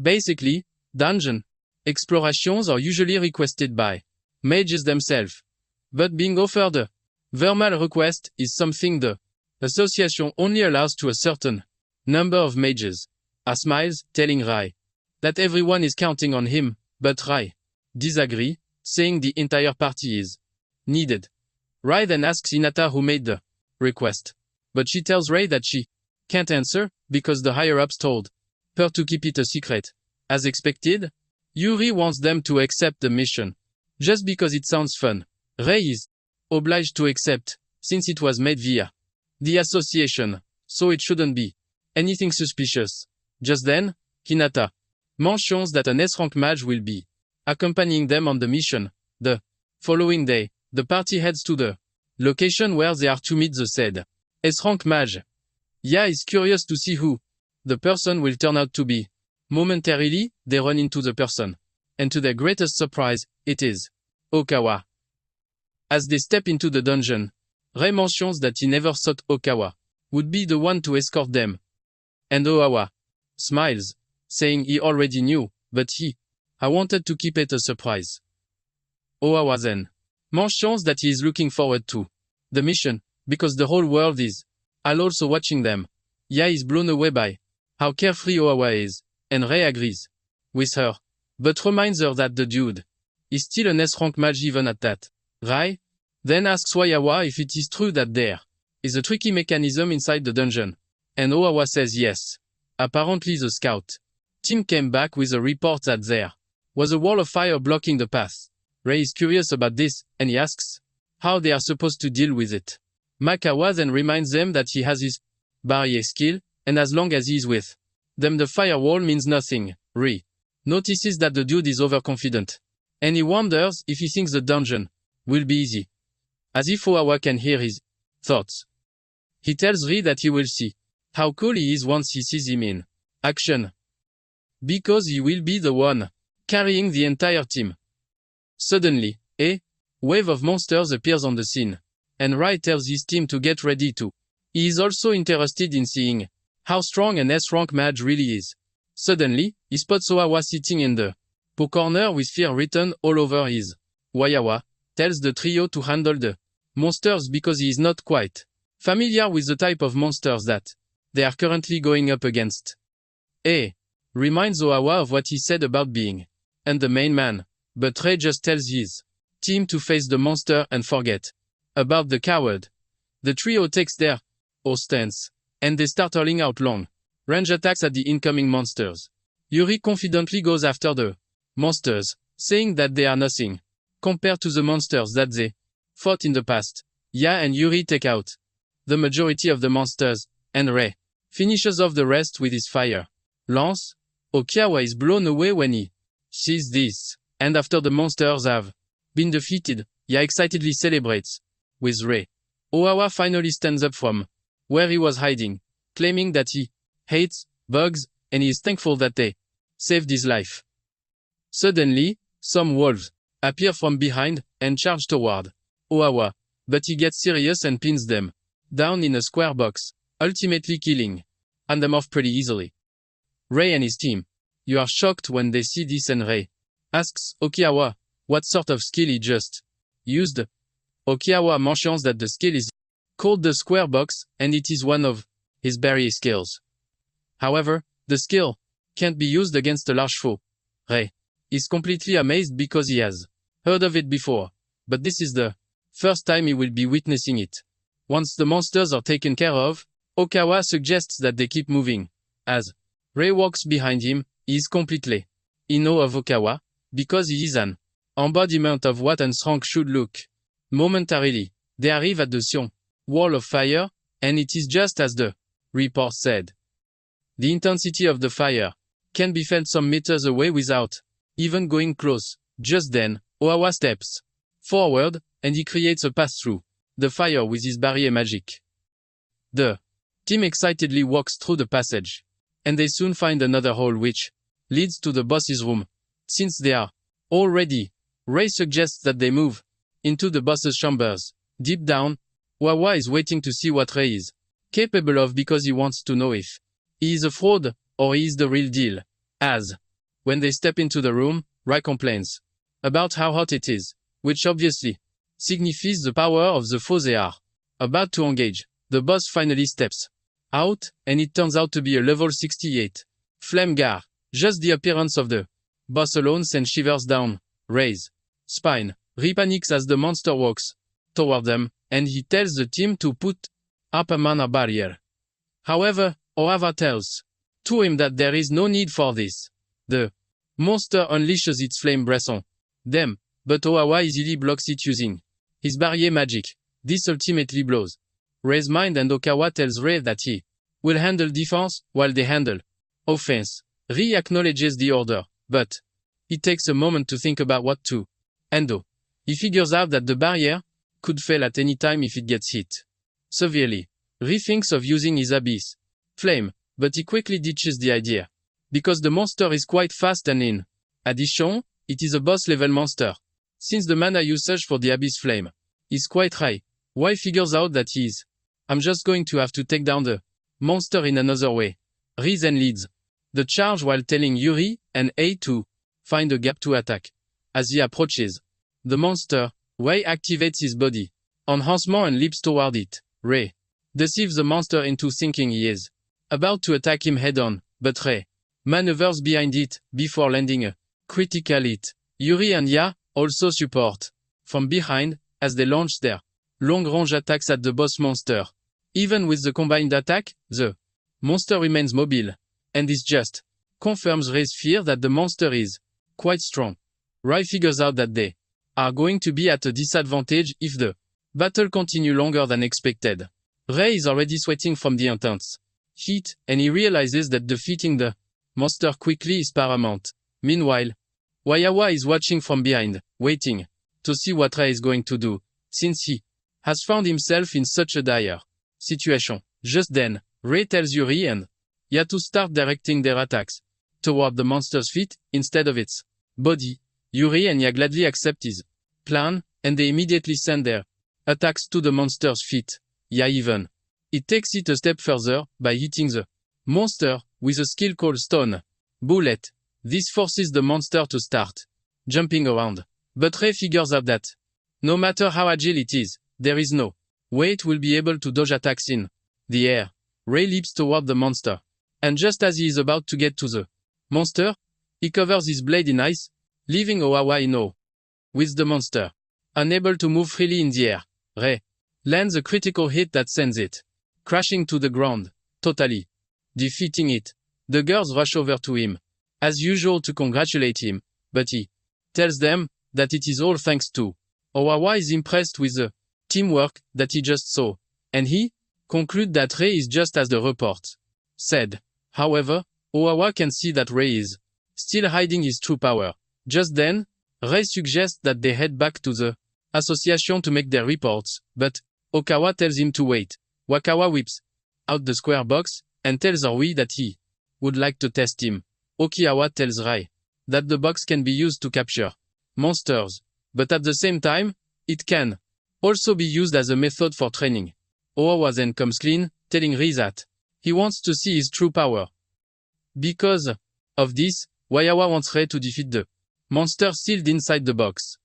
Basically, dungeon explorations are usually requested by mages themselves, but being offered a verbal request is something the association only allows to a certain number of mages. A smiles, telling Rei that everyone is counting on him, but Rei disagrees, saying the entire party is needed. Rei then asks Hinata who made the request, but she tells Rei that she can't answer because the higher-ups told her to keep it a secret. As expected, Yuri wants them to accept the mission, just because it sounds fun. Rei is obliged to accept, since it was made via the association, so it shouldn't be anything suspicious. Just then, Hinata mentions that an S-rank mage will be accompanying them on the mission. The following day, the party heads to the location where they are to meet the said S-rank mage. Ya is curious to see who the person will turn out to be. Momentarily, they run into the person, and to their greatest surprise, it is Okawa. As they step into the dungeon, Rei mentions that he never thought Okawa would be the one to escort them. And Oawa smiles, saying he already knew, but I wanted to keep it a surprise. Oawa then mentions that he is looking forward to the mission, because the whole world is also watching them. Ya is blown away by how carefree Oawa is, and Rei agrees with her, but reminds her that the dude is still an S-rank mage even at that. Rei then asks Oawa if it is true that there is a tricky mechanism inside the dungeon, and Oawa says yes. Apparently the scout team came back with a report that there was a wall of fire blocking the path. Rei is curious about this, and he asks how they are supposed to deal with it. Makawa then reminds them that he has his barrier skill, and as long as he is with them the firewall means nothing. Rei notices that the dude is overconfident, and he wonders if he thinks the dungeon will be easy. As if Oawa can hear his thoughts, he tells Rei that he will see how cool he is once he sees him in action, because he will be the one carrying the entire team. Suddenly, a wave of monsters appears on the scene, and Rei tells his team to get ready too. He is also interested in seeing how strong an S-rank mage really is. Suddenly, he spots Oawa sitting in the corner with fear written all over his. Oawa tells the trio to handle the monsters because he is not quite familiar with the type of monsters that they are currently going up against. A reminds Oawa of what he said about being and the main man, but Rei just tells his team to face the monster and forget about the coward. The trio takes their stance, and they start hurling out long range attacks at the incoming monsters. Yuri confidently goes after the monsters, saying that they are nothing compared to the monsters that they fought in the past. Ya and Yuri take out the majority of the monsters, and Rei finishes off the rest with his fire lance. Okawa is blown away when he sees this, and after the monsters have been defeated, Ya excitedly celebrates with Rei. Oawa finally stands up from where he was hiding, claiming that he hates bugs, and he is thankful that they saved his life. Suddenly, some wolves appear from behind, and charge toward Oawa, but he gets serious and pins them down in a square box, ultimately killing them off pretty easily. Ray and his team. You are shocked when they see this and Ray asks Okiawa what sort of skill he just used. Okiawa mentions that the skill is called the square box and it is one of his barrier skills. However, the skill can't be used against a large foe. Ray is completely amazed because he has heard of it before, but this is the first time he will be witnessing it. Once the monsters are taken care of, Okawa suggests that they keep moving. As Ray walks behind him, he is completely in awe of Okawa, because he is an embodiment of what Unstrong should look. Momentarily, they arrive at the Sion wall of fire, and it is just as the report said. The intensity of the fire can be felt some meters away without even going close. Just then, Oawa steps forward, and he creates a path through the fire with his barrier magic. The team excitedly walks through the passage, and they soon find another hole which leads to the boss's room. Since they are all ready, Ray suggests that they move into the boss's chambers. Deep down, Oawa is waiting to see what Ray is capable of because he wants to know if he is a fraud or he is the real deal. As when they step into the room, Ray complains about how hot it is, which obviously signifies the power of the foe they are about to engage. The boss finally steps out, and it turns out to be a level 68 Flame Gar. Just the appearance of the boss alone sends shivers down Ray's spine. Ray panics as the monster walks toward them, and he tells the team to put up a mana barrier. However, Oawa tells to him that there is no need for this. The monster unleashes its flame breath on them, but Oawa easily blocks it using his barrier magic. This ultimately blows Ray's mind, and Okawa tells Ray that he will handle defense while they handle offense. Ray acknowledges the order, but it takes a moment to think about what to handle. He figures out that the barrier could fail at any time if it gets hit severely. Ray thinks of using his abyss flame, but he quickly ditches the idea because the monster is quite fast, and in addition, it is a boss level monster. Since the mana usage for the abyss flame is quite high, Ray figures out that I'm just going to have to take down the monster in another way. Ray then leads the charge while telling Yuri and A to find a gap to attack. As he approaches the monster, Ray activates his body enhancement and leaps toward it. Ray deceives the monster into thinking he is about to attack him head-on, but Ray maneuvers behind it before landing a critical hit. Yuri and Ya also support from behind as they launch their long-range attacks at the boss monster. Even with the combined attack, the monster remains mobile, and this just confirms Ray's fear that the monster is quite strong. Ray figures out that they are going to be at a disadvantage if the battle continues longer than expected. Ray is already sweating from the intense heat, and he realizes that defeating the monster quickly is paramount. Meanwhile, Oawa is watching from behind, waiting to see what Ray is going to do, since he has found himself in such a dire situation. Just then, Ray tells Yuri and Ya to start directing their attacks toward the monster's feet instead of its body. Yuri and Ya gladly accept his plan, and they immediately send their attacks to the monster's feet. Ya even it takes it a step further by hitting the monster with a skill called Stone Bullet. This forces the monster to start jumping around. But Ray figures out that no matter how agile it is, there is no way it will be able to dodge attacks in the air. Ray leaps toward the monster, and just as he is about to get to the monster, he covers his blade in ice, leaving Oawa in awe. With the monster unable to move freely in the air, Ray lands a critical hit that sends it crashing to the ground, totally defeating it. The girls rush over to him, as usual, to congratulate him, but he tells them that it is all thanks to Oawa is impressed with the teamwork that he just saw, and he concludes that Ray is just as the report said. However, Oawa can see that Ray is still hiding his true power. Just then, Ray suggests that they head back to the association to make their reports, but Okawa tells him to wait. Wakawa whips out the square box and tells Arui that he would like to test him. Okiawa tells Ray that the box can be used to capture monsters. but at the same time, it can also be used as a method for training. Oawa then comes clean, telling Ri that he wants to see his true power. Because of this, Wayawa wants Rei to defeat the monster sealed inside the box.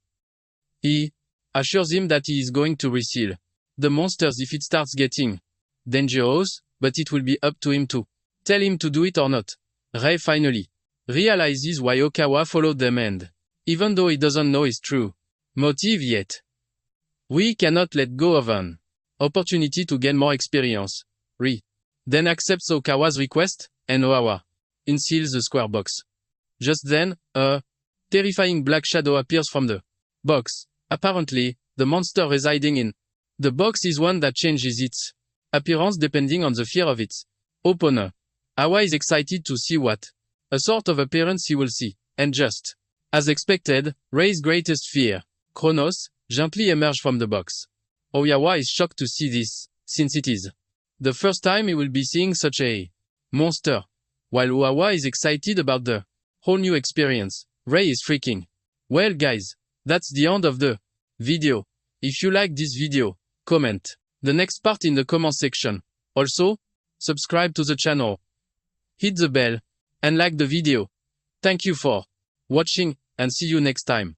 He assures him that he is going to reseal the monsters if it starts getting dangerous, but it will be up to him to tell him to do it or not. Rei finally realizes why Okawa followed them, and even though he doesn't know his true motive yet, we cannot let go of an opportunity to gain more experience. Ri then accepts Okawa's request, and Oawa unseals the square box. Just then, a terrifying black shadow appears from the box. Apparently, the monster residing in the box is one that changes its appearance depending on the fear of its opponent. Oawa is excited to see what a sort of appearance he will see, and just as expected, Rei's greatest fear, Kronos, gently emerged from the box. Oyawa is shocked to see this, since it is the first time he will be seeing such a monster. While Oawa is excited about the whole new experience, Rei is freaking. Well guys, that's the end of the video. If you like this video, comment the next part in the comment section. Also, subscribe to the channel, hit the bell, and like the video. Thank you for watching, and see you next time.